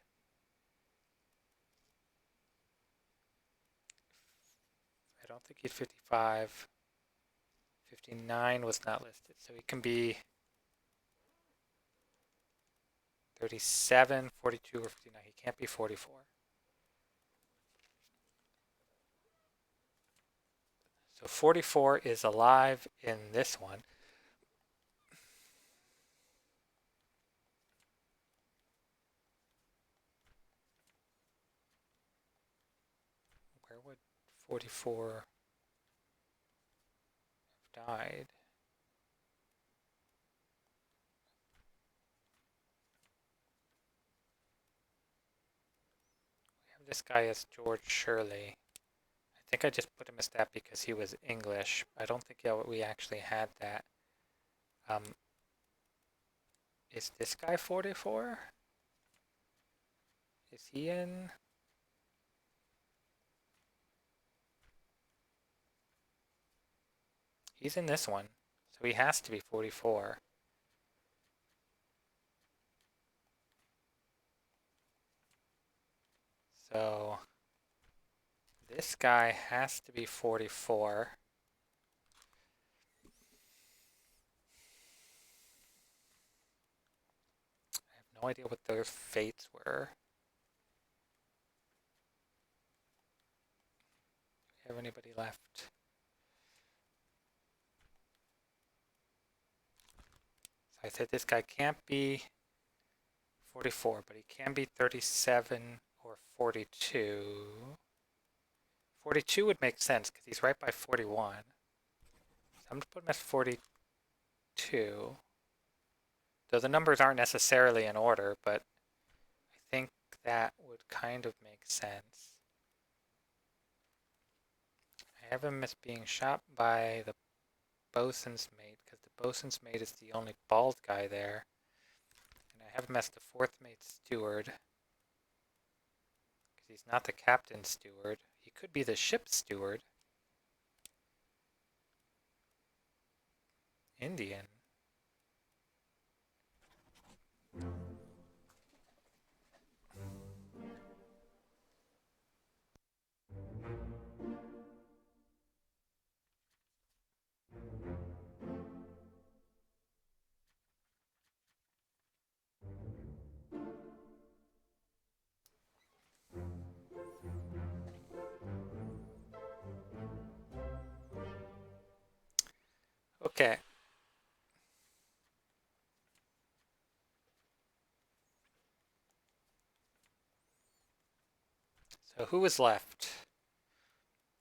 I don't think he's 55. 59 was not listed, so he can be 37, 42, or 59. He can't be 44. So 44 is alive in this one. Where would 44 have died? We have this guy as George Shirley. I think I just put him as that because he was English. I don't think we actually had that. Is this guy 44? Is he in? He's in this one, so he has to be 44. So this guy has to be 44. I have no idea what their fates were. Do we have anybody left? So I said this guy can't be 44, but he can be 37 or 42. 42 would make sense because he's right by 41. So I'm going to put him as 42. Though the numbers aren't necessarily in order, but I think that would kind of make sense. I have him as being shot by the bosun's mate because the bosun's mate is the only bald guy there. And I have him as the fourth mate's steward because he's not the captain's steward. He could be the ship's steward. Indian. Okay. So who was left?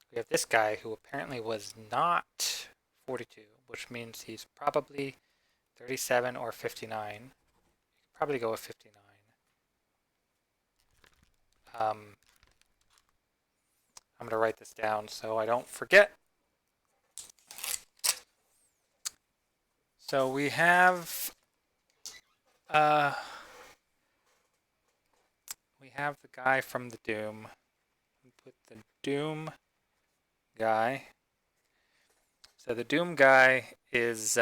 We have this guy who apparently was not 42, which means he's probably 37 or 59. You could probably go with 59. I'm going to write this down so I don't forget. So we have the guy from the Doom. We put the Doom guy. So the Doom guy is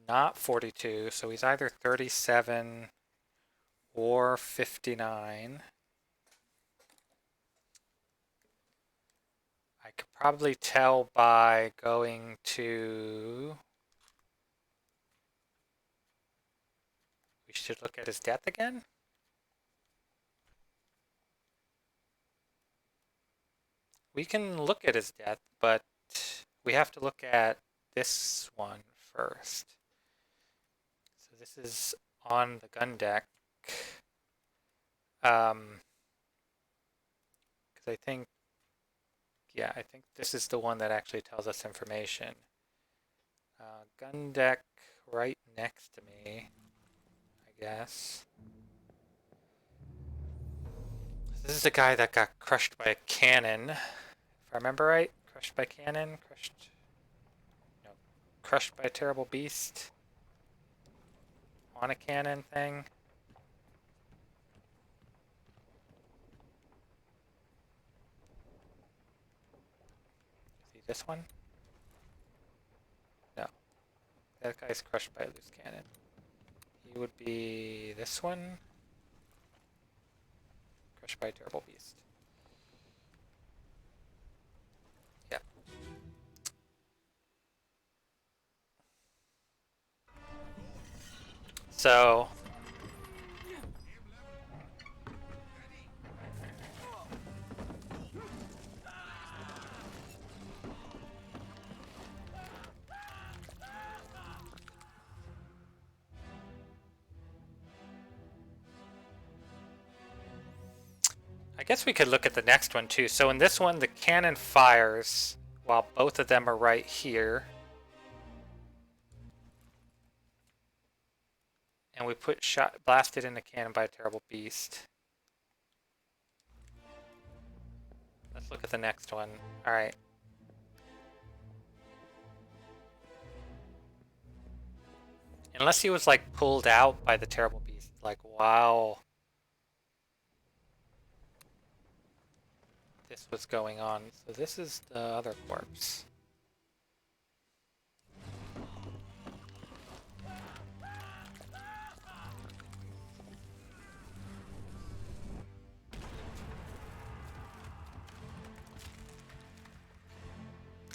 not 42, so he's either 37 or 59. I could probably tell by going to... We should look at his death again? We can look at his death, but we have to look at this one first. So this is on the gun deck. Because I think, yeah, I think this is the one that actually tells us information. Gun deck right next to me, I guess. This is the guy that got crushed by a cannon, if I remember right. Crushed by cannon, crushed by a terrible beast on a cannon thing. Is he this one? No. That guy's crushed by a loose cannon. He would be this one. Crushed by a terrible beast. Yep. So I guess we could look at the next one too. So in this one, the cannon fires while both of them are right here. And we put blasted in the cannon by a terrible beast. Let's look at the next one. All right. Unless he was like pulled out by the terrible beast, like while this was going on. So this is the other corpse.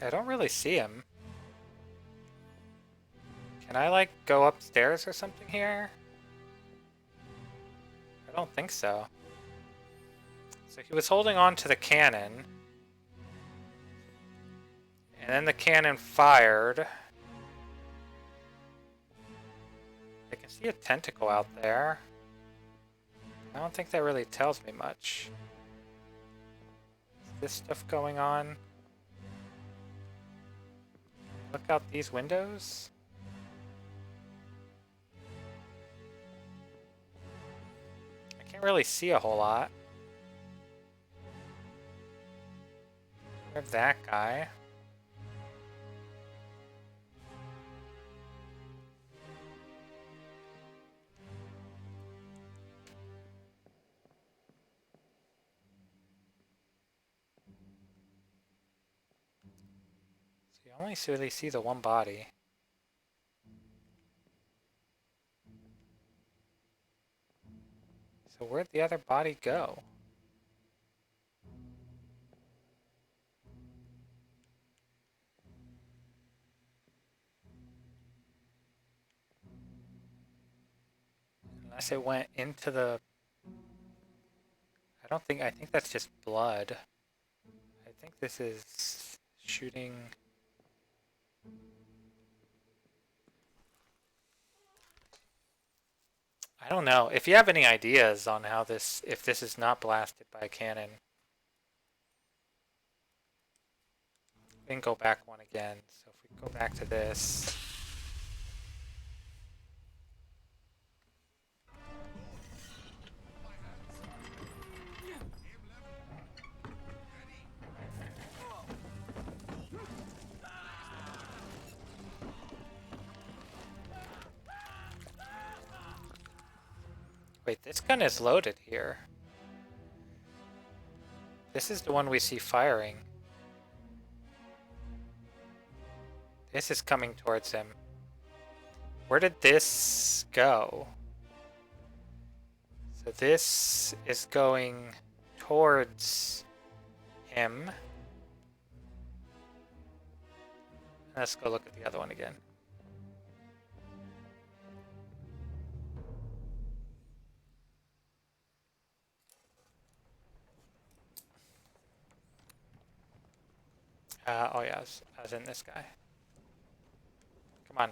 I don't really see him. Can I like go upstairs or something here? I don't think so. So he was holding on to the cannon. And then the cannon fired. I can see a tentacle out there. I don't think that really tells me much. Is this stuff going on? Look out these windows. I can't really see a whole lot. We have that guy. So you only really see the one body. So where'd the other body go? Unless it went into the... I think that's just blood. I think this is shooting... I don't know. If you have any ideas on how this, if this is not blasted by a cannon, we can go back one again. So if we go back to this. Wait, this gun is loaded here. This is the one we see firing. This is coming towards him. Where did this go? So this is going towards him. Let's go look at the other one again. Oh yeah, I was in this guy. Come on.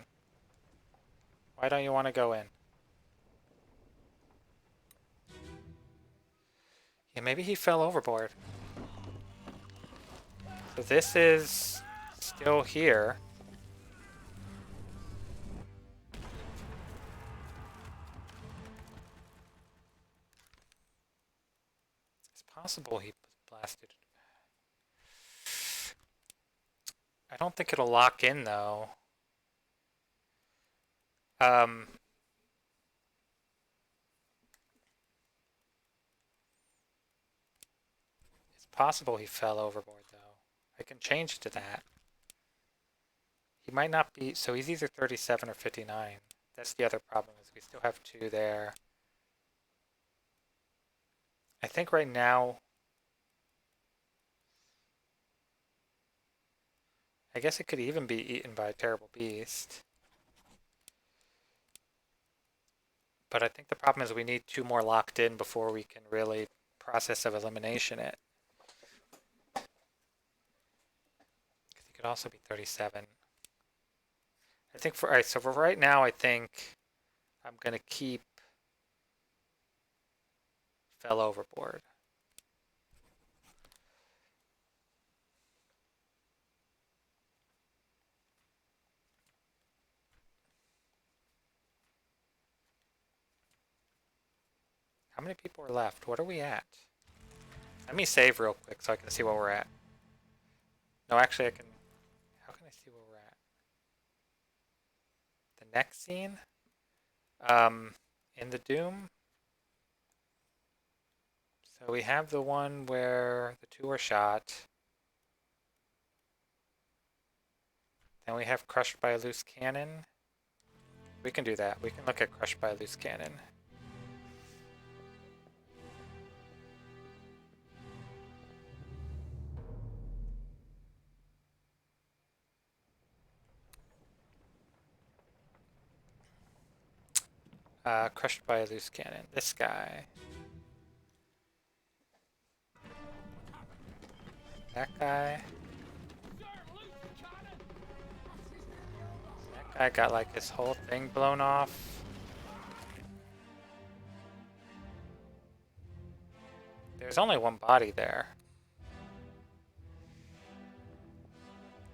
Why don't you want to go in? Yeah, maybe he fell overboard. So this is still here. It's possible he was blasted. I don't think it'll lock in though. It's possible he fell overboard though. I can change it to that. He might not be, so he's either 37 or 59. That's the other problem, is we still have 2 there. I think right now, I guess it could even be eaten by a terrible beast. But I think the problem is we need 2 more locked in before we can really process of elimination it. Because he could also be 37. I think for, alright, so for right now, I think I'm going to keep fell overboard. How many people are left? What are we at? Let me save real quick so I can see where we're at. No, actually I can... How can I see where we're at? The next scene? In the Doom? So we have the one where the 2 are shot. Then we have crushed by a loose cannon. We can do that. We can look at crushed by a loose cannon. Crushed by a loose cannon. This guy. That guy. That guy got like his whole thing blown off. There's only one body there.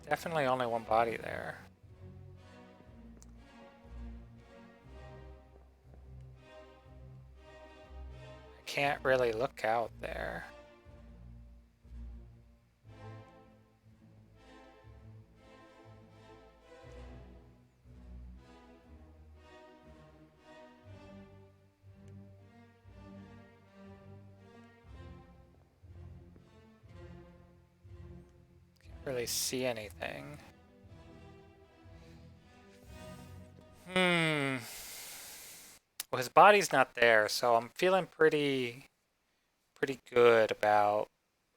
Definitely only one body there. I can't really look out there. Can't really see anything. Well, his body's not there, so I'm feeling pretty good about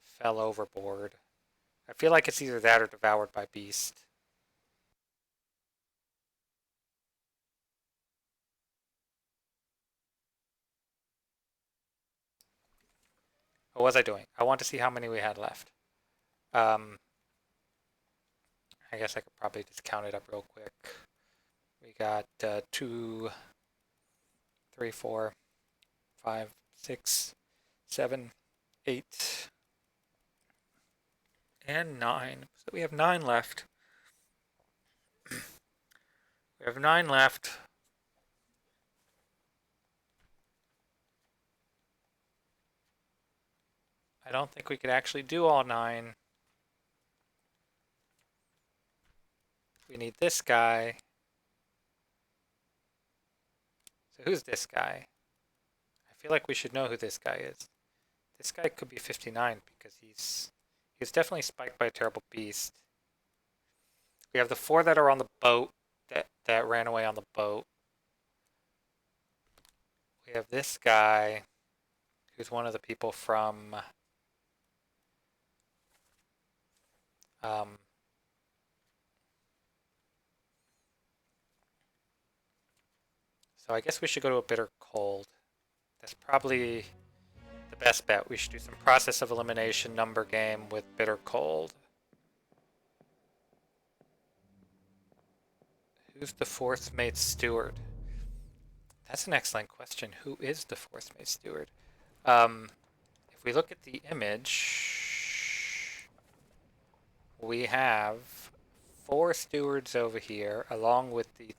fell overboard. I feel like it's either that or devoured by beast. What was I doing? I want to see how many we had left. I guess I could probably just count it up real quick. We got 2, 3, 4, 5, 6, 7, 8, and 9. So we have 9 left. We have 9 left. I don't think we could actually do all 9. We need this guy. So who's this guy? I feel like we should know who this guy is. This guy could be 59 because he's definitely spiked by a terrible beast. We have the 4 that are on the boat. that ran away on the boat. We have this guy who's one of the people from so I guess we should go to a bitter cold. That's probably the best bet. We should do some process of elimination number game with bitter cold. Who's the fourth mate steward? That's an excellent question. Who is the fourth mate steward? If we look at the image, we have 4 stewards over here, along with the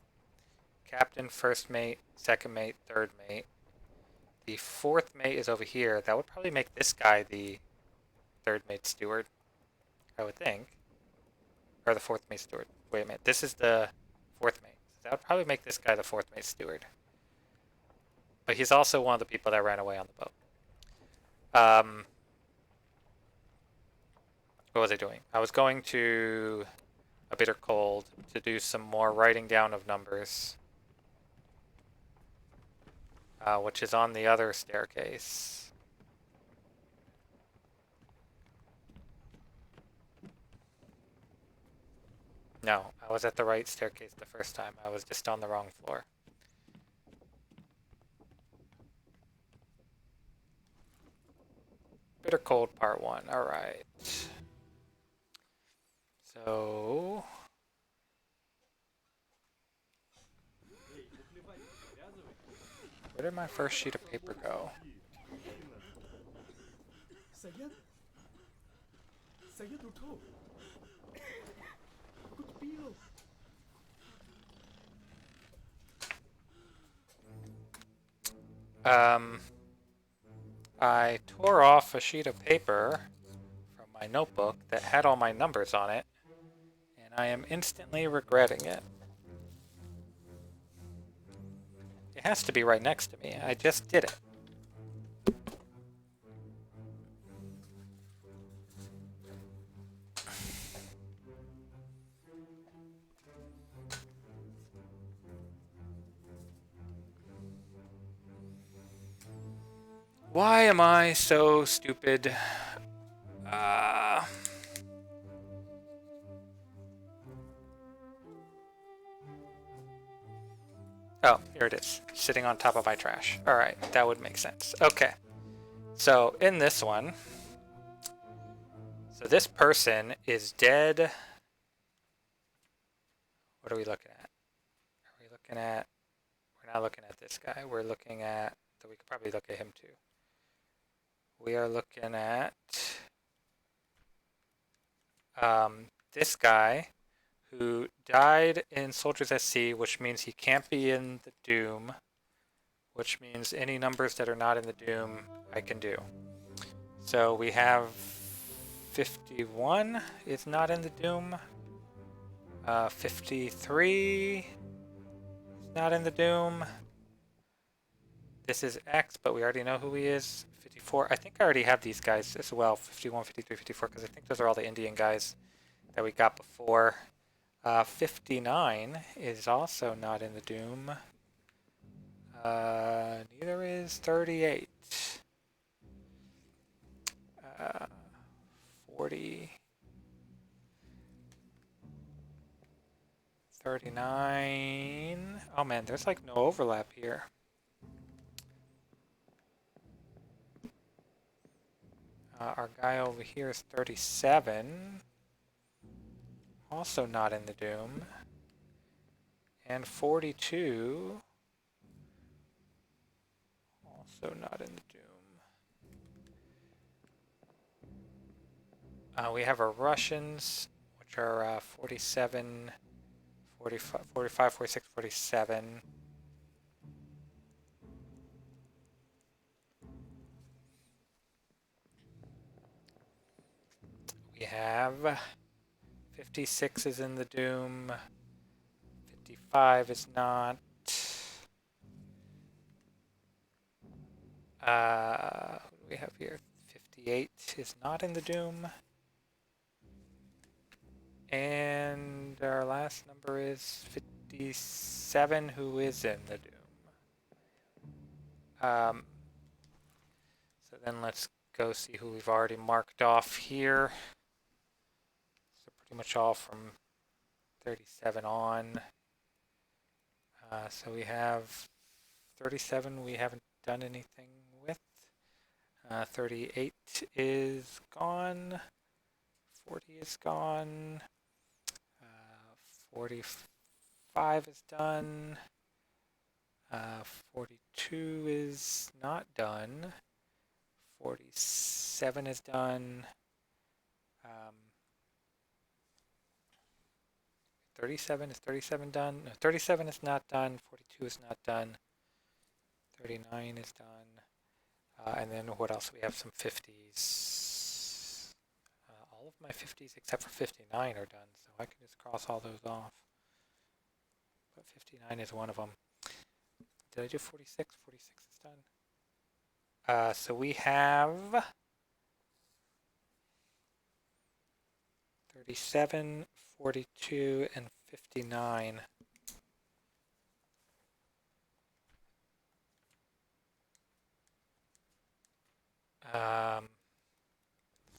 captain, first mate, second mate, third mate. The fourth mate is over here. That would probably make this guy the third mate steward, I would think. Or the fourth mate steward. Wait a minute. This is the fourth mate. That would probably make this guy the fourth mate steward. But he's also one of the people that ran away on the boat. What was I doing? I was going to a bitter cold to do some more writing down of numbers. Which is on the other staircase. No, I was at the right staircase the first time. I was just on the wrong floor. Bitter Cold Part 1. Alright. So... where did my first sheet of paper go? Saya duduk. Aku terpilih. I tore off a sheet of paper from my notebook that had all my numbers on it, and I am instantly regretting it. It has to be right next to me. I just did it. Why am I so stupid? Oh, here it is, sitting on top of my trash. All right, that would make sense. Okay, so in this one, so this person is dead. What are we looking at? Are we looking at, we're not looking at this guy. We're looking at, so we could probably look at him too. We are looking at this guy who died in Soldiers at Sea, which means he can't be in the Doom, which means any numbers that are not in the Doom I can do. So we have 51 is not in the Doom. 53 is not in the Doom. This is X, but we already know who he is. 54. I think I already have these guys as well. 51, 53, 54, because I think those are all the Indian guys that we got before. 59 is also not in the Doom. Neither is 38. 40. 39. Oh man, there's like no overlap here. Our guy over here is 37. Also not in the Doom. And 42. Also not in the Doom. We have our Russians, which are 47, 45, 45, 46, 47. We have 56 is in the Doom. 55 is not. Who do we have here? 58 is not in the Doom. And our last number is 50. 37 who is in the Doom. So then let's go see who we've already marked off here. So pretty much all from 37 on. So we have 37 we haven't done anything with. 38 is gone. 40 is gone. 45 is done. 42 is not done. 47 is done. 37 is 37 done? No, 37 is not done. 42 is not done. 39 is done. And then what else? We have some 50s. All of my 50s except for 59 are done, so I can just cross all those off. But 59 is one of them. Did I do 46? 46 is done. So we have 37, 42, and 59.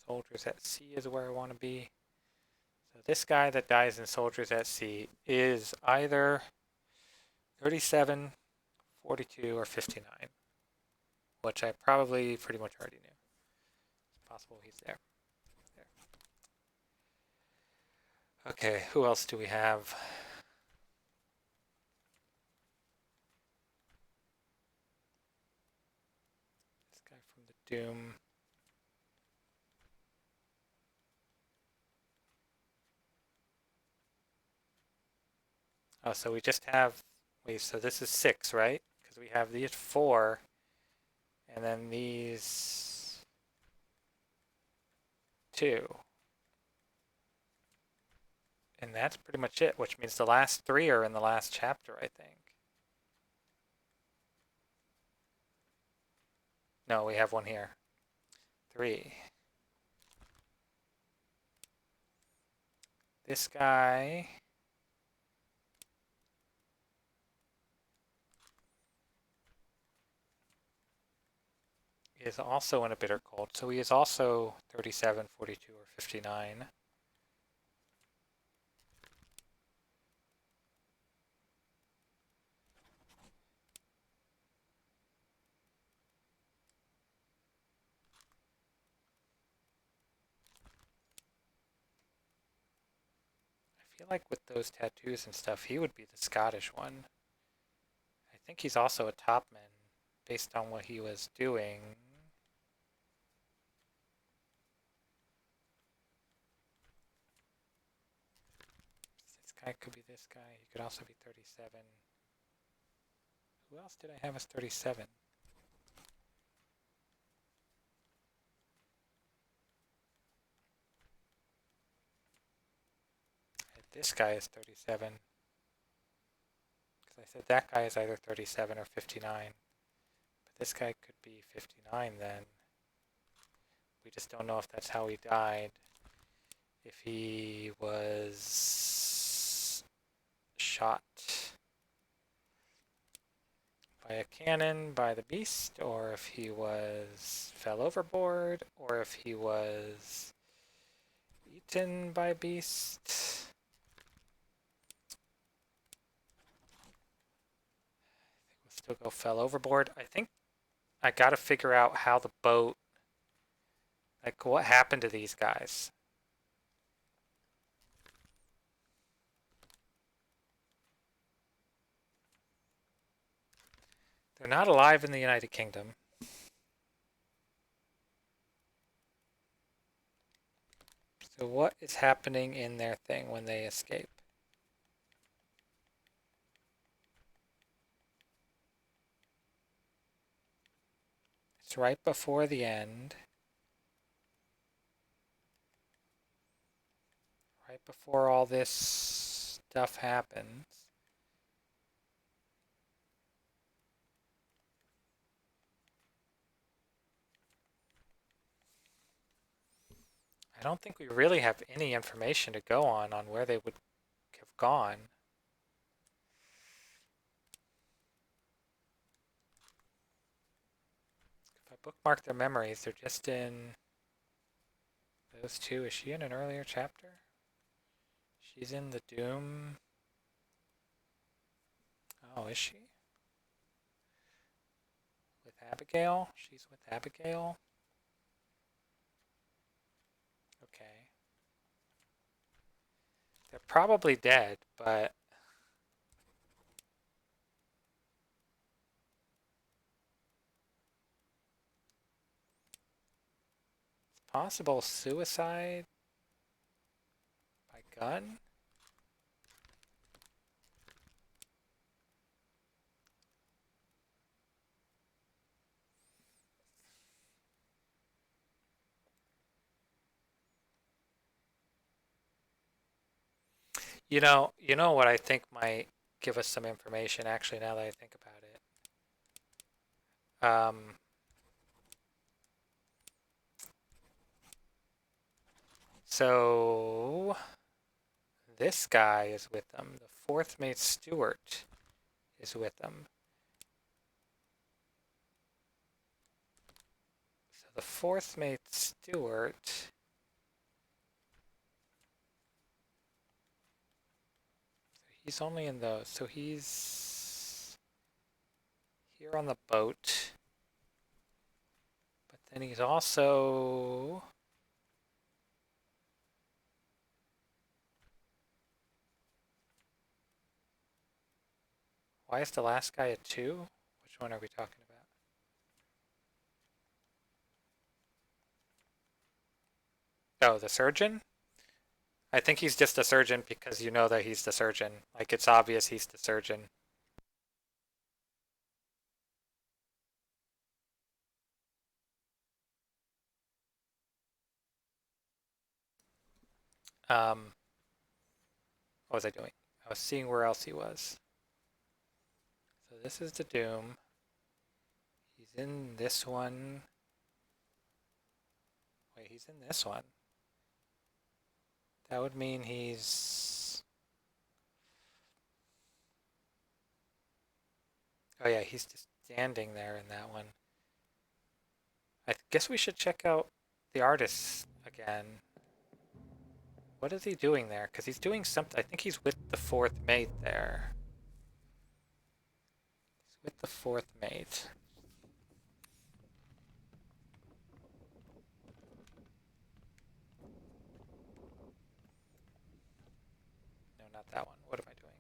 Soldiers at Sea is where I want to be. So this guy that dies in Soldiers at Sea is either 37, 42, or 59, which I probably pretty much already knew. It's possible he's there. Okay, who else do we have? This guy from the Doom. Oh, so we just have, wait, so this is 6, right? Because we have these 4, and then these 2. And that's pretty much it, which means the last 3 are in the last chapter, I think. No, we have one here. 3. This guy is also in a bitter cold, so he is also 37, 42, or 59. I feel like with those tattoos and stuff, he would be the Scottish one. I think he's also a topman based on what he was doing. This guy could be this guy. He could also be 37. Who else did I have as 37? This guy is 37. Because I said that guy is either 37 or 59. But this guy could be 59 then. We just don't know if that's how he died. If he was shot by a cannon by the beast, or if he fell overboard, or if he was eaten by beast. Still go fell overboard. I think I gotta figure out how the boat, like what happened to these guys. They're not alive in the United Kingdom. So what is happening in their thing when they escape? It's right before the end. Right before all this stuff happens. I don't think we really have any information to go on where they would have gone. bookmark their memories. They're just in those two. Is she in an earlier chapter? She's in the Doom. Oh, is she? With Abigail? She's with Abigail? Okay. They're probably dead, but it's possible suicide by gun? You know what I think might give us some information actually now that I think about it. So this guy is with them. The fourth mate Stewart is with them. So the fourth mate Stewart. He's only in those. So he's here on the boat. But then he's also why is the last guy a 2? Which one are we talking about? Oh, the surgeon? I think he's just a surgeon because you know that he's the surgeon. Like, it's obvious he's the surgeon. What was I doing? I was seeing where else he was. So this is the Doom. He's in this one. Wait, he's in this one. That would mean he's... Oh yeah, he's just standing there in that one. I guess we should check out the artist again. What is he doing there? Because he's doing something. I think he's with the fourth mate there. He's with the fourth mate. No, not that one. What am I doing?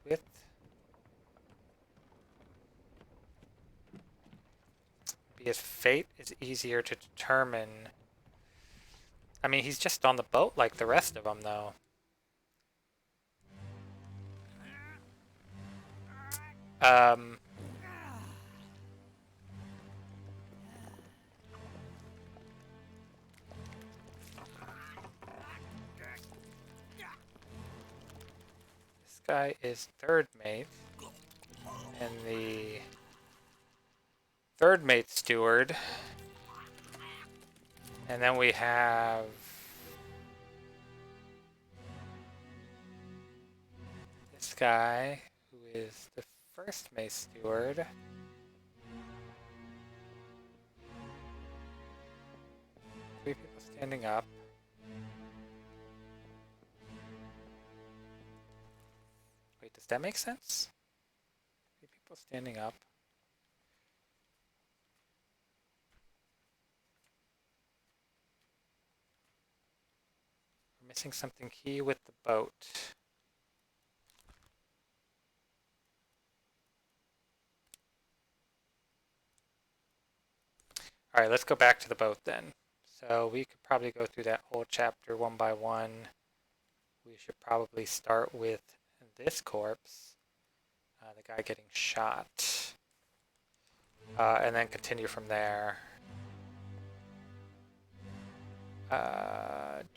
He's with... His fate is easier to determine. I mean, he's just on the boat like the rest of them, though. This guy is third mate, and the third mate steward. And then we have this guy, who is the first mate steward. Three people standing up. Wait, does that make sense? Three people standing up. We're missing something key with the boat. All right, let's go back to the boat then. So we could probably go through that whole chapter one by one. We should probably start with this corpse, the guy getting shot, and then continue from there.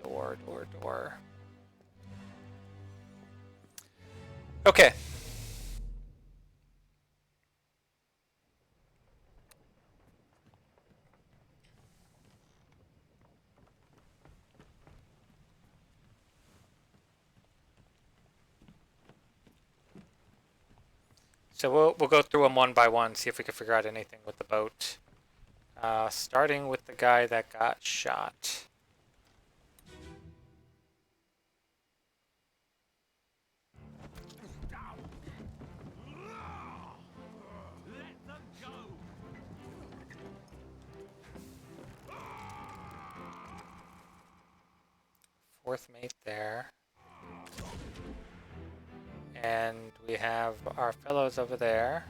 Door. Okay. So we'll go through them one by one, see if we can figure out anything with the boat. Starting with the guy that got shot. Let them go. Fourth mate there. And we have our fellows over there,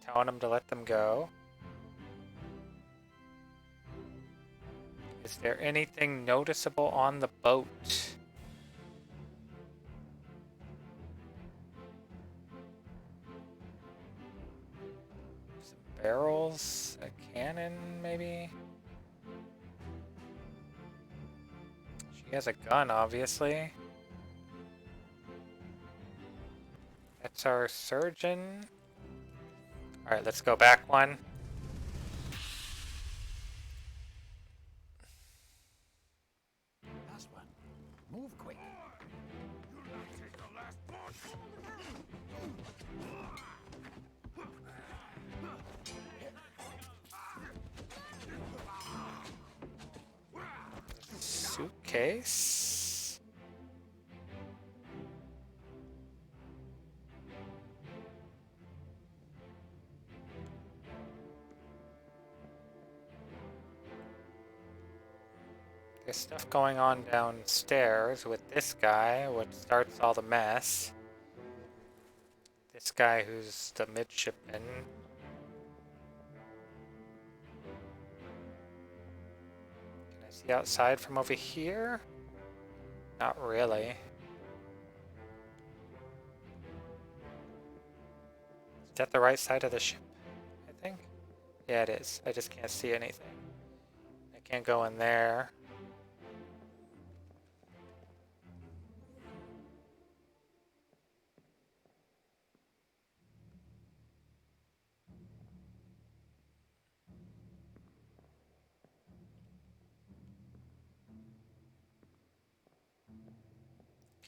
telling them to let them go. Is there anything noticeable on the boat? Some barrels, a cannon maybe? She has a gun, obviously. That's our surgeon. Alright, let's go back one. Last one. Move quick. Suitcase. There's stuff going on downstairs with this guy, what starts all the mess. This guy who's the midshipman. Can I see outside from over here? Not really. Is that the right side of the ship, I think? Yeah, it is. I just can't see anything. I can't go in there.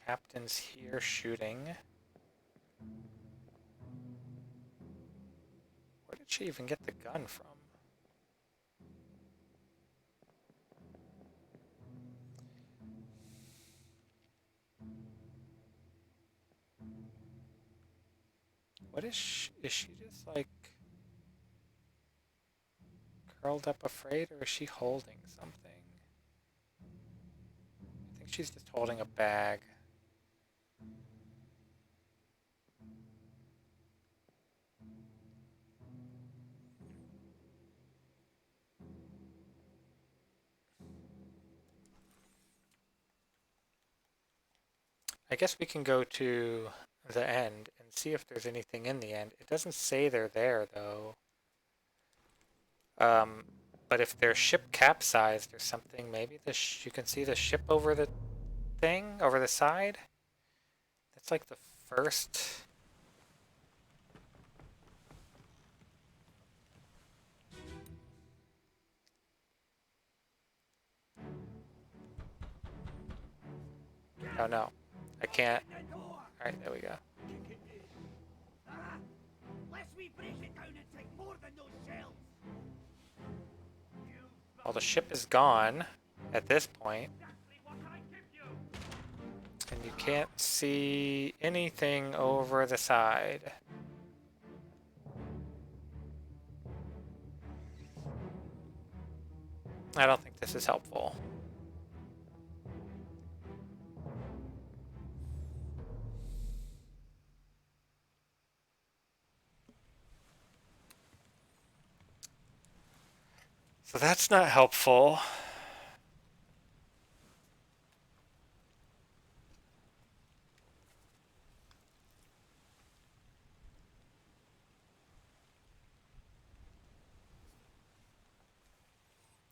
Captain's here shooting. Where did she even get the gun from? What is she just like curled up afraid, or is she holding something? I think she's just holding a bag. I guess we can go to the end and see if there's anything in the end. It doesn't say they're there, though. But if their ship capsized or something, maybe you can see the ship over the thing, over the side. That's like the first... Oh no, I can't. Alright, there we go. Lest we break it down and take more than those shells. Well, the ship is gone at this point. Exactly what I give you. And you can't see anything over the side. I don't think this is helpful. So that's not helpful.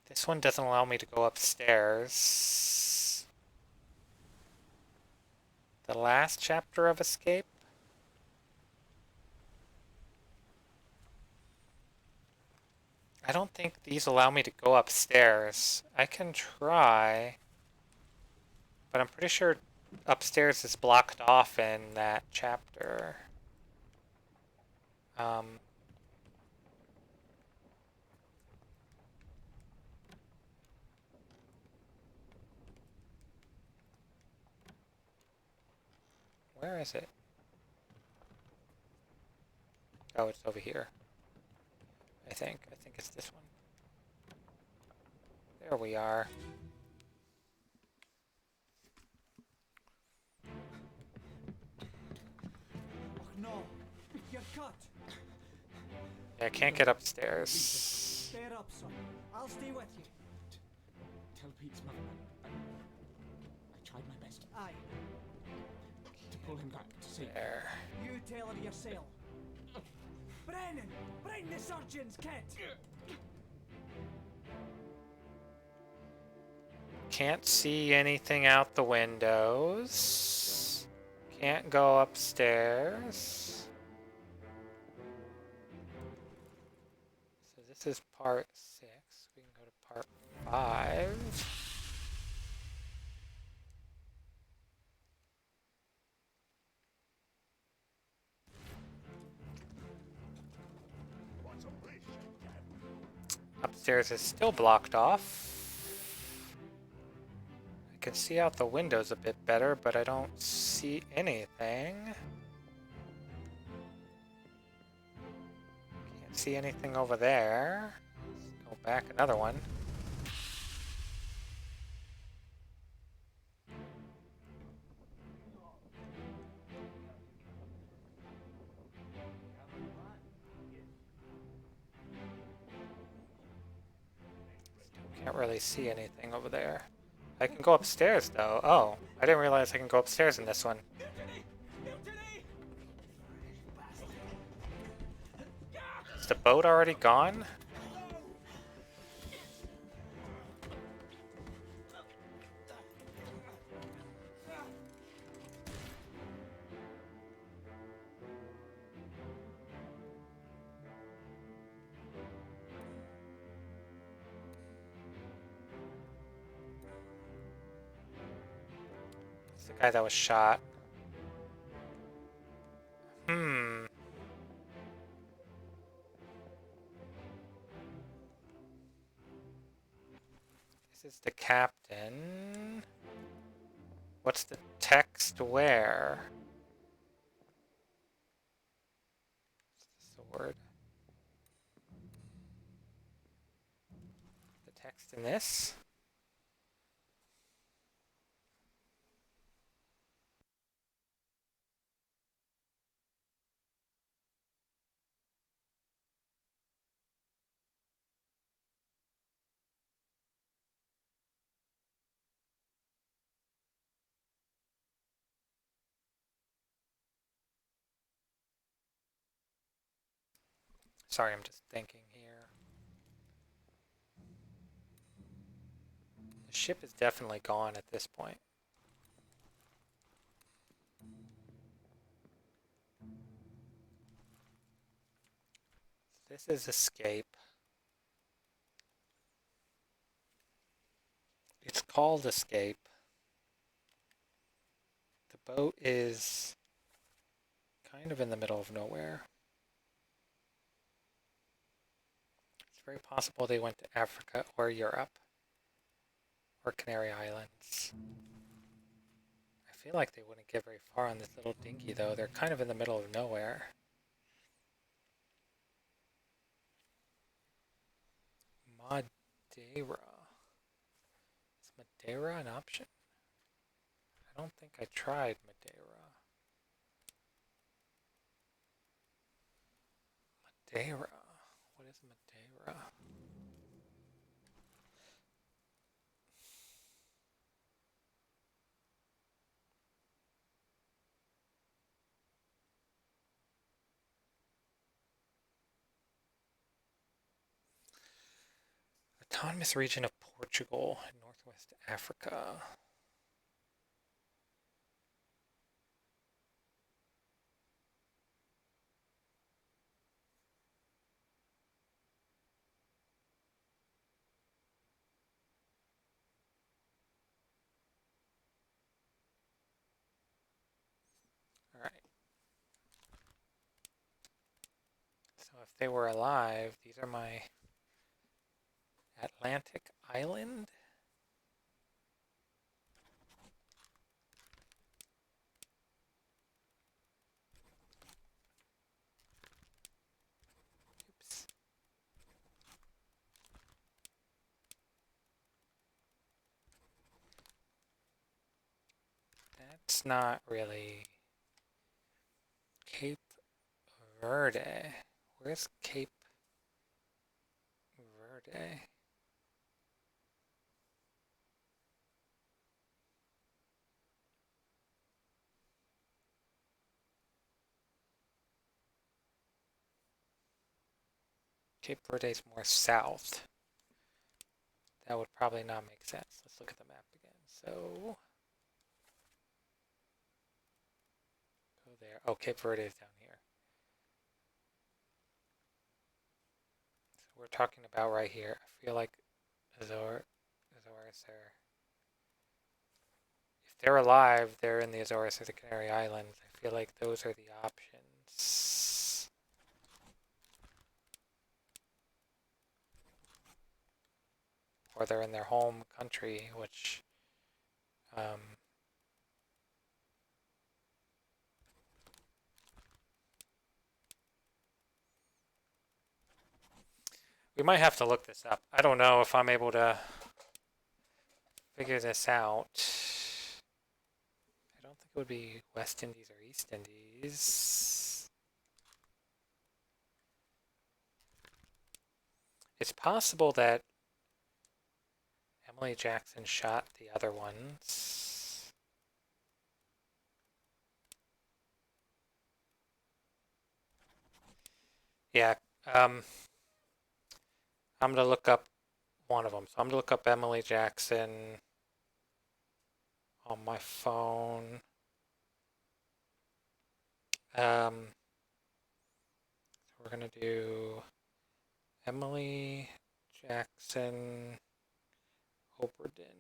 This one doesn't allow me to go upstairs. The last chapter of Escape? I don't think these allow me to go upstairs. I can try, but I'm pretty sure upstairs is blocked off in that chapter. Um, where is it? Oh, it's over here. I think it's this one. There we are. Oh no, you're cut. Yeah, I can't get upstairs. Bear up, son. I'll stay with you. Tell Pete's mother I tried my best Aye, to pull him back to safety. There. you tell her yourself. Brennan! Bring the surgeon's kit! Can't see anything out the windows. Can't go upstairs. So this is part 6. We can go to part 5. Upstairs is still blocked off. I can see out the windows a bit better, but I don't see anything. Can't see anything over there. Let's go back another one. Can't really see anything over there. I can go upstairs though. Oh, I didn't realize I can go upstairs in this one. Is the boat already gone? It's the guy that was shot. Hmm. This is the captain. What's the text where? Is this the word? The text in this? Sorry, I'm just thinking here. The ship is definitely gone at this point. This is escape. It's called escape. The boat is kind of in the middle of nowhere. It's very possible they went to Africa or Europe or Canary Islands. I feel like they wouldn't get very far on this little dinghy though. They're kind of in the middle of nowhere. Madeira. Is Madeira an option? I don't think I tried Madeira. Madeira. What is Madeira? Autonomous region of Portugal in Northwest Africa. All right. if they were alive, these are my Atlantic Island? Oops. That's not really Cape Verde. Where's Cape Verde? Cape Verde's more south. That would probably not make sense. Let's look at the map again. So, go there. Oh, Cape Verde is down here. So we're talking about right here. I feel like Azores are... If they're alive, they're in the Azores or the Canary Islands. I feel like those are the options. Or they're in their home country, which we might have to look this up. I don't know if I'm able to figure this out. I don't think it would be West Indies or East Indies. It's possible that Emily Jackson shot the other ones. Yeah, I'm gonna look up one of them. So I'm gonna look up Emily Jackson on my phone. So we're gonna do Emily Jackson Oberdin.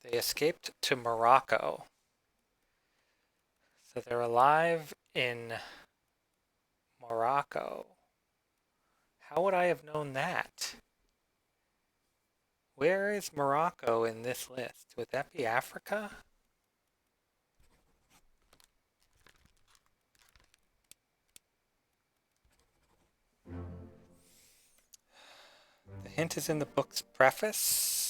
They escaped to Morocco. So they're alive in Morocco. How would I have known that? Where is Morocco in this list? Would that be Africa? The hint is in the book's preface.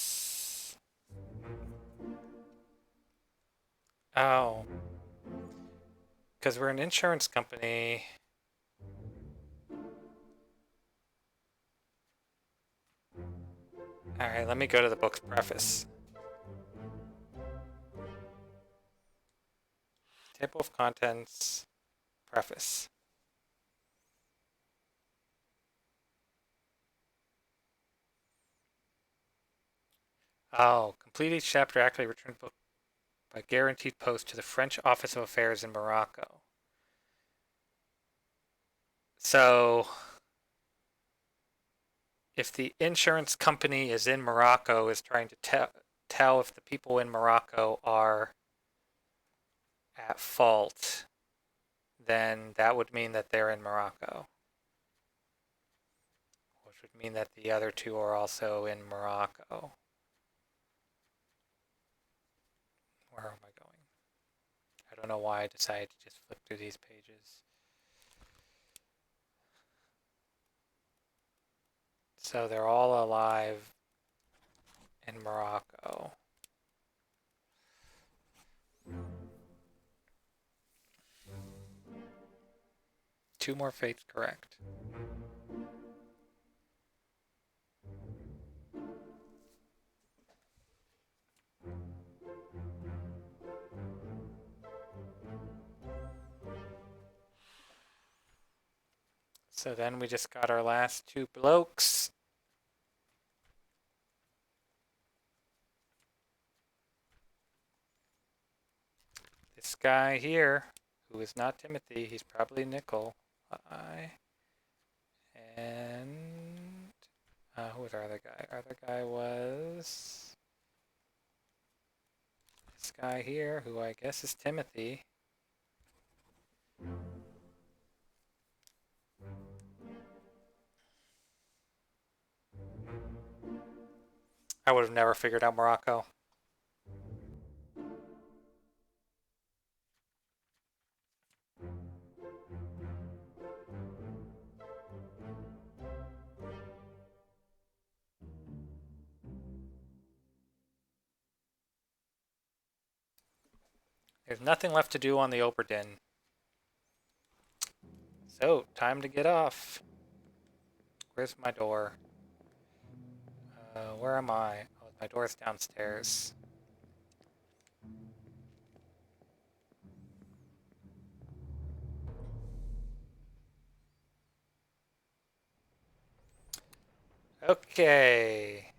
Oh. Because we're an insurance company. Alright, let me go to the book's preface. Table of contents, preface. Oh, complete each chapter accurately returned book by guaranteed post to the French Office of Affairs in Morocco. So, if the insurance company is in Morocco, is trying to tell if the people in Morocco are at fault, then that would mean that they're in Morocco. Which would mean that the other two are also in Morocco. Where am I going? I don't know why I decided to just flip through these pages. So they're all alive in Morocco. Two more fates correct. So then we just got our last two blokes. This guy here, who is not Timothy, he's probably Nickel. And who was our other guy? Our other guy was this guy here, who I guess is Timothy. I would have never figured out Morocco. There's nothing left to do on the Oberdin. So, time to get off. Where's my door? Where am I? Oh, my door's downstairs. Okay.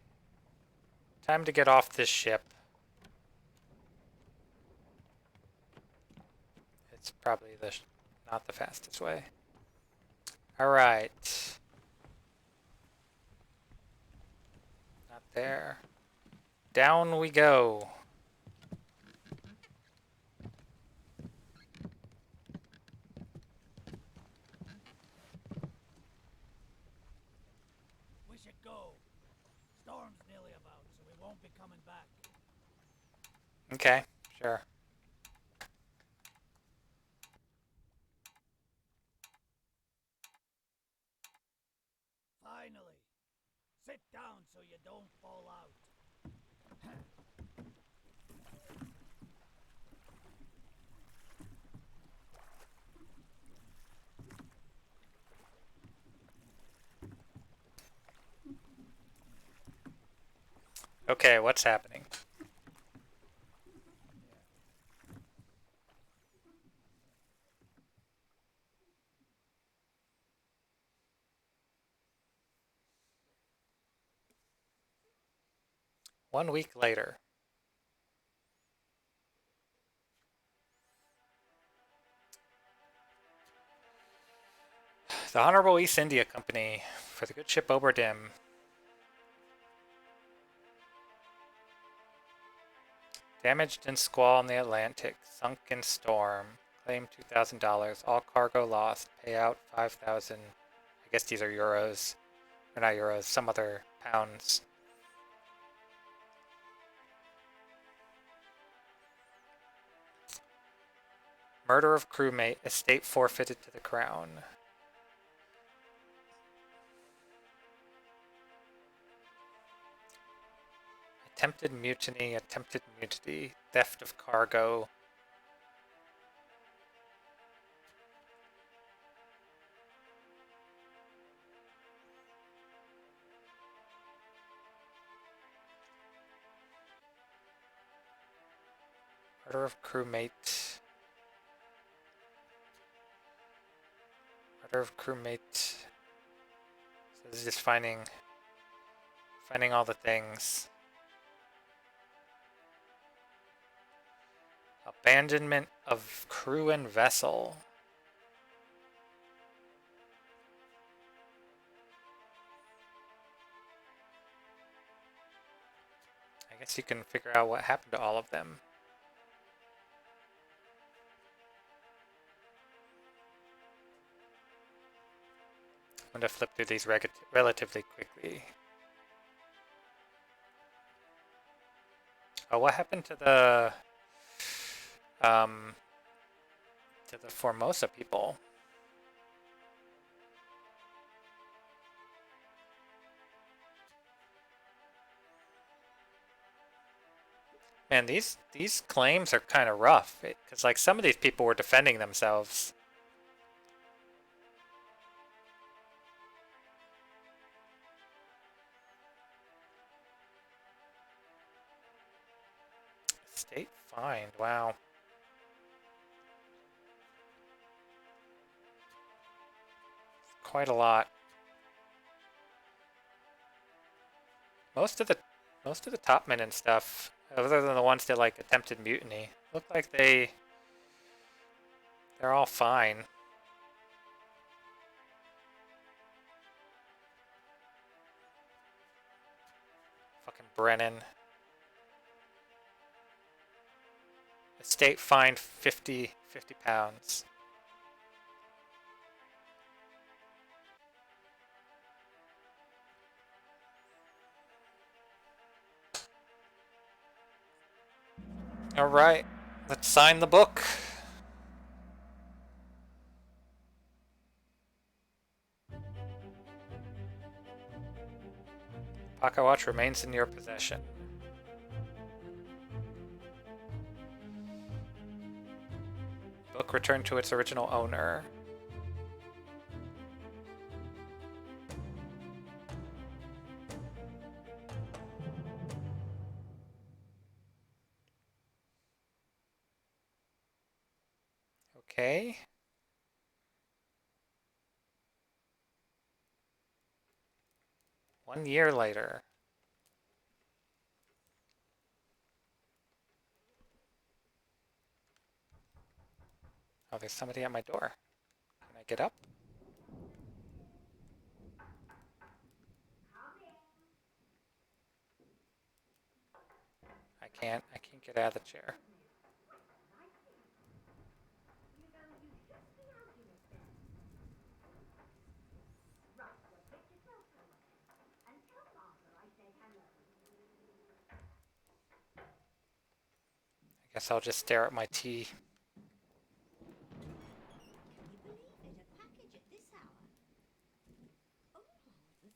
Time to get off this ship. It's probably not the fastest way. Alright. Not there. Down we go. We should go. Storm's nearly about, so we won't be coming back. Okay, sure. Finally. Sit down so you don't fall out. Okay, what's happening? One week later. The Honorable East India Company for the good ship Oberdim. Damaged in squall in the Atlantic. Sunk in storm. Claim $2,000. All cargo lost. Payout 5,000. I guess these are euros. Or not euros, some other pounds. Murder of crewmate. Estate forfeited to the crown. Attempted mutiny, theft of cargo. Murder of crewmate. Murder of crewmate. So this is just finding all the things. Abandonment of crew and vessel. I guess you can figure out what happened to all of them. I'm going to flip through these relatively quickly. Oh, what happened to the Formosa people? Man, these claims are kind of rough, because like some of these people were defending themselves. State fined, wow. quite a lot. Most of the top men and stuff, other than the ones that like attempted mutiny, look like they're all fine. Fucking Brennan. Estate fined 50 pounds. All right, let's sign the book. Pocket watch remains in your possession. Book returned to its original owner. Okay. One year later. Oh, there's somebody at my door. Can I get up? I can't get out of the chair. I guess I'll just stare at my tea. Can you believe it? A package at this hour? Oh, the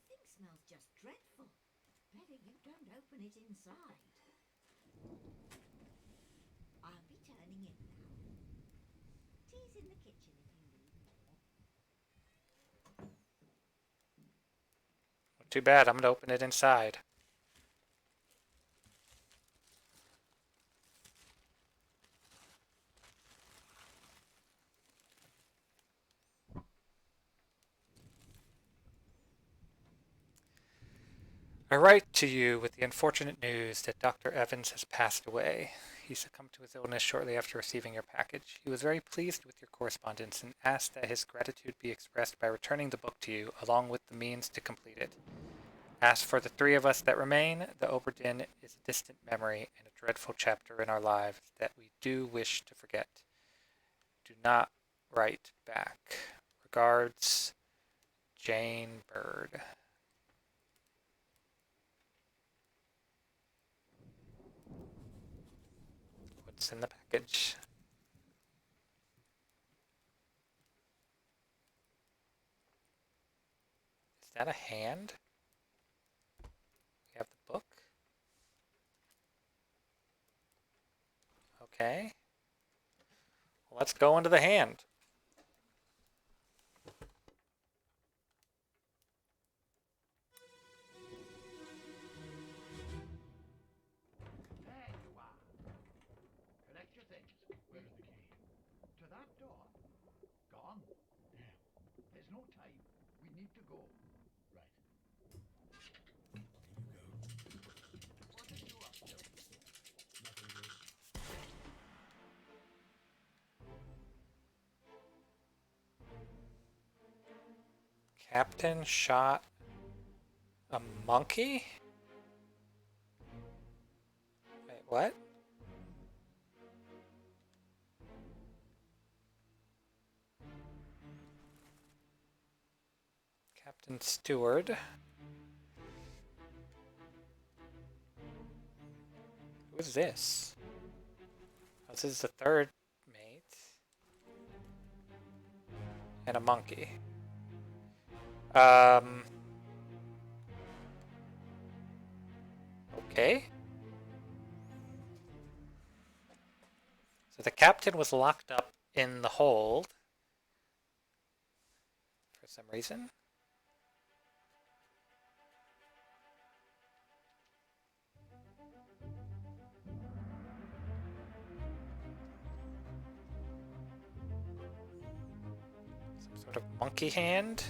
thing smells just dreadful. Better you don't open it inside. I'll be turning in now. Tea's in the kitchen if you need more. Too bad, I'm gonna open it inside. I write to you with the unfortunate news that Dr. Evans has passed away. He succumbed to his illness shortly after receiving your package. He was very pleased with your correspondence and asked that his gratitude be expressed by returning the book to you, along with the means to complete it. As for the three of us that remain, the Oberdin is a distant memory and a dreadful chapter in our lives that we do wish to forget. Do not write back. Regards, Jane Bird. What's in the package? Is that a hand? We have the book. Okay. Well, let's go into the hand. There you are. Collect your things. Where's the key? To that door. Gone. Damn. There's no time. We need to go. Right. Here you go. What are you up to? Nothing good. Captain shot a monkey? Wait, what? Captain Steward. Who is this? Oh, this is the third mate. And a monkey. Okay. So the captain was locked up in the hold for some reason. Some sort of monkey hand.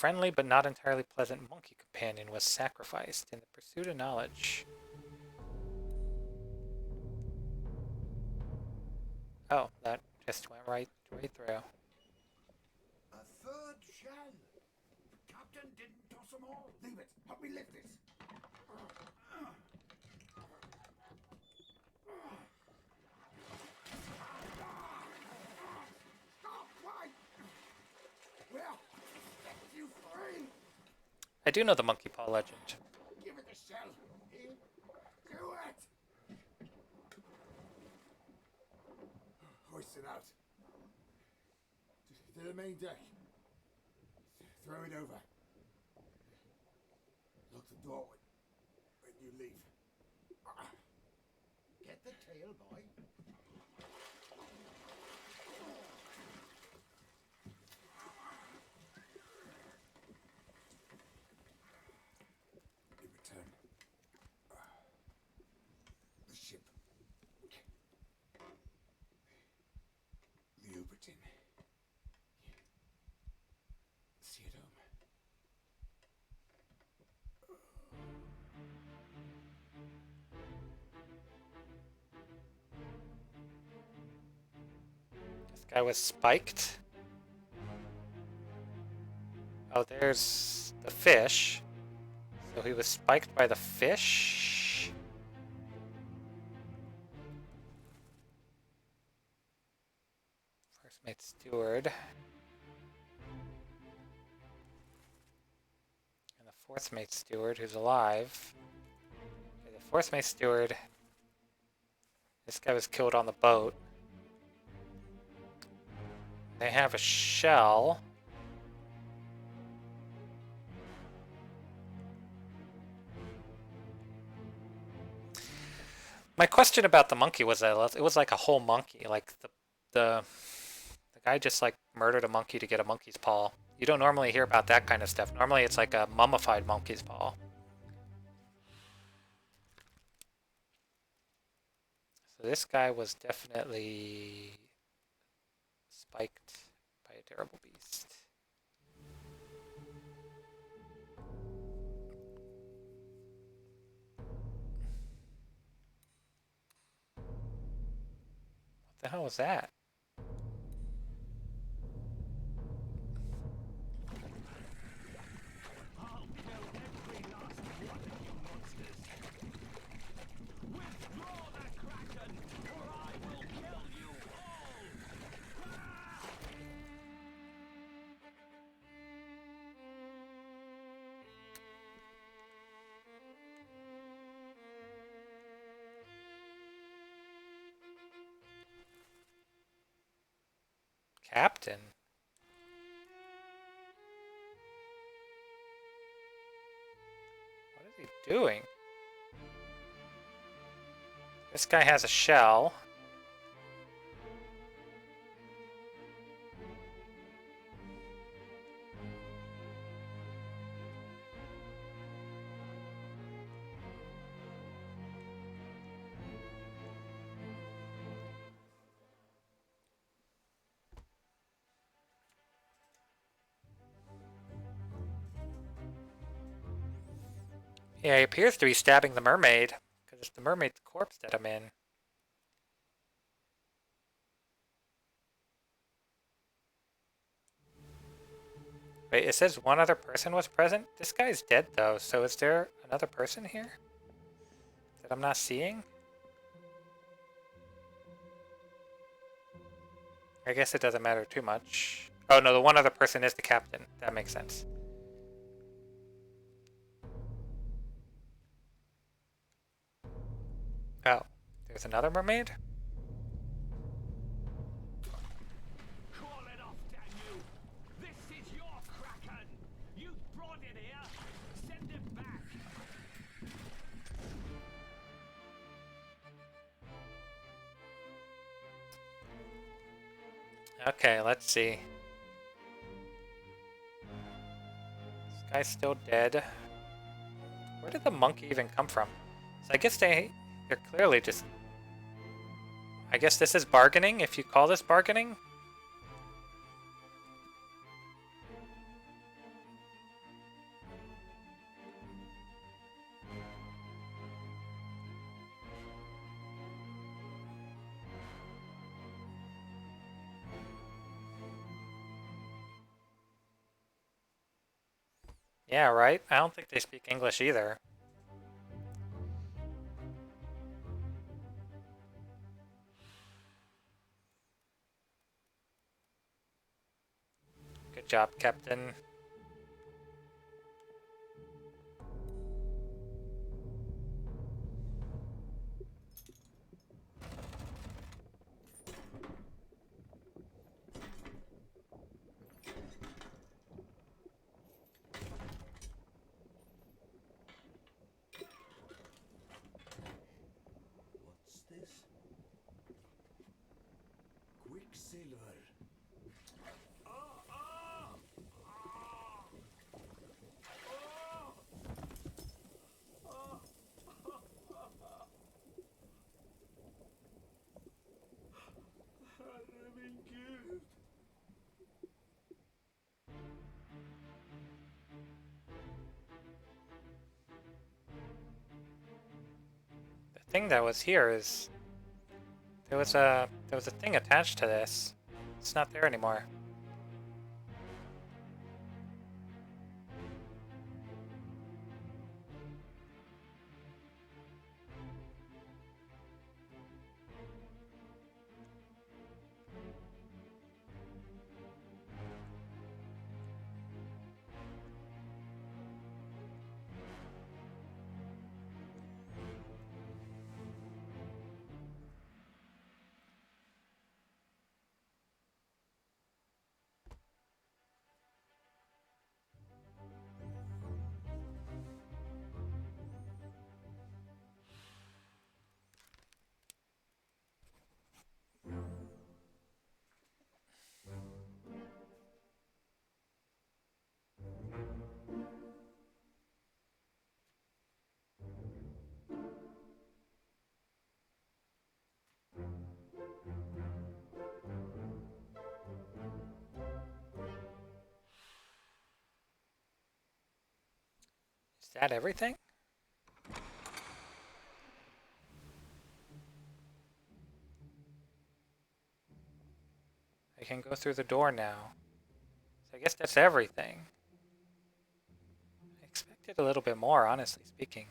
friendly but not entirely pleasant monkey companion was sacrificed in the pursuit of knowledge. Oh, that just went right through. A third shell. Captain didn't toss them all. Leave it. Help me lift this. Stop! Why? Well, set you free. I do know the monkey paw legend. Give it the shell. Here. Do it. Hoist it out. To the main deck. Throw it over. Lock the door when you leave. Get the tail, boy. In return, the ship. The Ubertin. See it home. This guy was spiked. Oh, there's the fish. So he was spiked by the fish. First mate steward. And the fourth mate steward who's alive. Okay, the fourth mate steward. This guy was killed on the boat. They have a shell. My question about the monkey was that it was like a whole monkey. Like the guy just like murdered a monkey to get a monkey's paw. You don't normally hear about that kind of stuff. Normally it's like a mummified monkey's paw. So this guy was definitely spiked by a terrible beast. What the hell was that? I'll kill every last one of you monsters. Withdraw the Kraken, or I will kill you all! Captain? What is he doing? This guy has a shell. Yeah, he appears to be stabbing the mermaid, because it's the mermaid's corpse that I'm in. Wait, it says one other person was present? This guy's dead though, so is there another person here that I'm not seeing? I guess it doesn't matter too much. Oh no, the one other person is the captain. That makes sense. Oh, there's another mermaid? Call it off, damn you! This is your Kraken! You brought it here! Send it back! Okay, let's see. This guy's still dead. Where did the monkey even come from? So I guess they're clearly just... I guess this is bargaining, if you call this bargaining? Yeah, right? I don't think they speak English either. Good job, Captain. What's this? Quicksilver. Herre min Gud! The thing that was here is there was a thing attached to this. It's not there anymore. Is that everything? I can go through the door now. So I guess that's everything. I expected a little bit more, honestly speaking.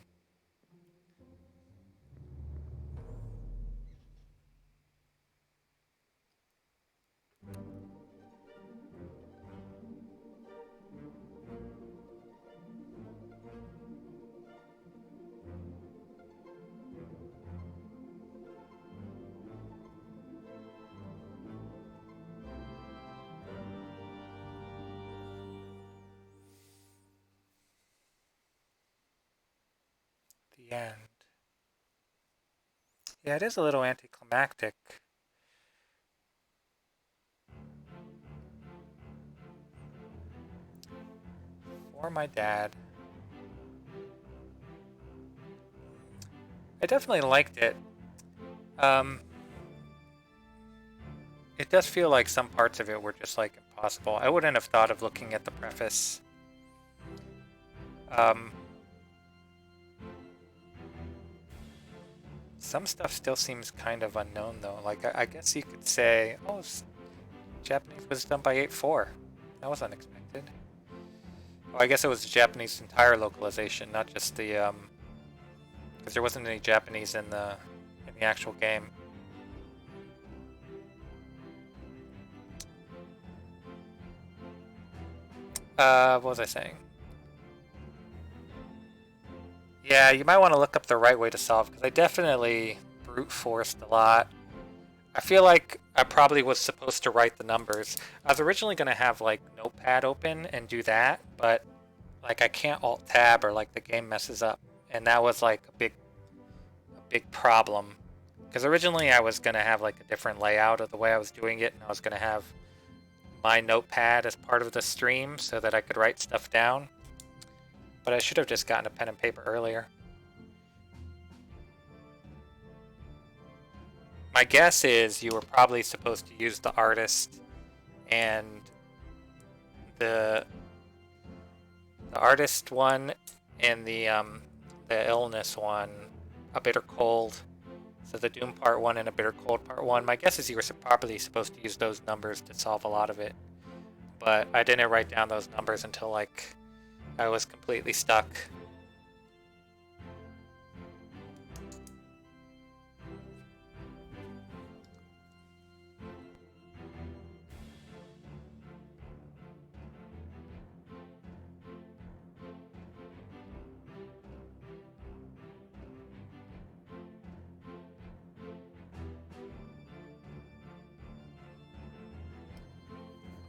The end. Yeah, it is a little anticlimactic. For my dad. I definitely liked it. It does feel like some parts of it were just like impossible. I wouldn't have thought of looking at the preface. Some stuff still seems kind of unknown though. Like I guess you could say, oh, Japanese was done by 8.4. That was unexpected. Well, I guess it was the Japanese entire localization, not just the because there wasn't any Japanese in the actual game. What was I saying? Yeah, you might want to look up the right way to solve, because I definitely brute forced a lot. I feel like I probably was supposed to write the numbers. I was originally going to have like Notepad open and do that, but like I can't alt tab or like the game messes up, and that was like a big problem. Because originally I was going to have like a different layout of the way I was doing it, and I was going to have my Notepad as part of the stream so that I could write stuff down. But I should have just gotten a pen and paper earlier. My guess is you were probably supposed to use the artist and the artist one and the illness one, a bitter cold. So the Doom Part 1 and a bitter cold Part 1. My guess is you were probably supposed to use those numbers to solve a lot of it. But I didn't write down those numbers until like I was completely stuck.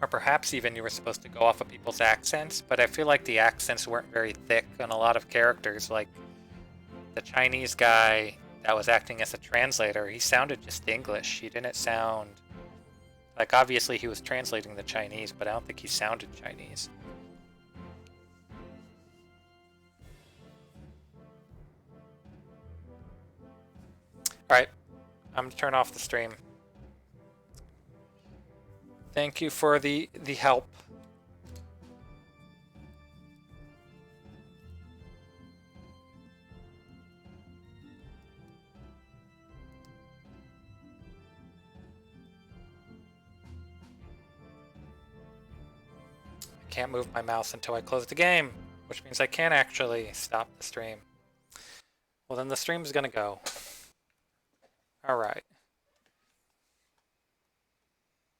Or perhaps even you were supposed to go off of people's accents, but I feel like the accents weren't very thick on a lot of characters. Like the Chinese guy that was acting as a translator, he sounded just English. He didn't sound like, obviously he was translating the Chinese, but I don't think he sounded Chinese. Alright, I'm gonna turn off the stream. Thank you for the help. I can't move my mouse until I close the game, which means I can't actually stop the stream. Well, then the stream's gonna go. Alright.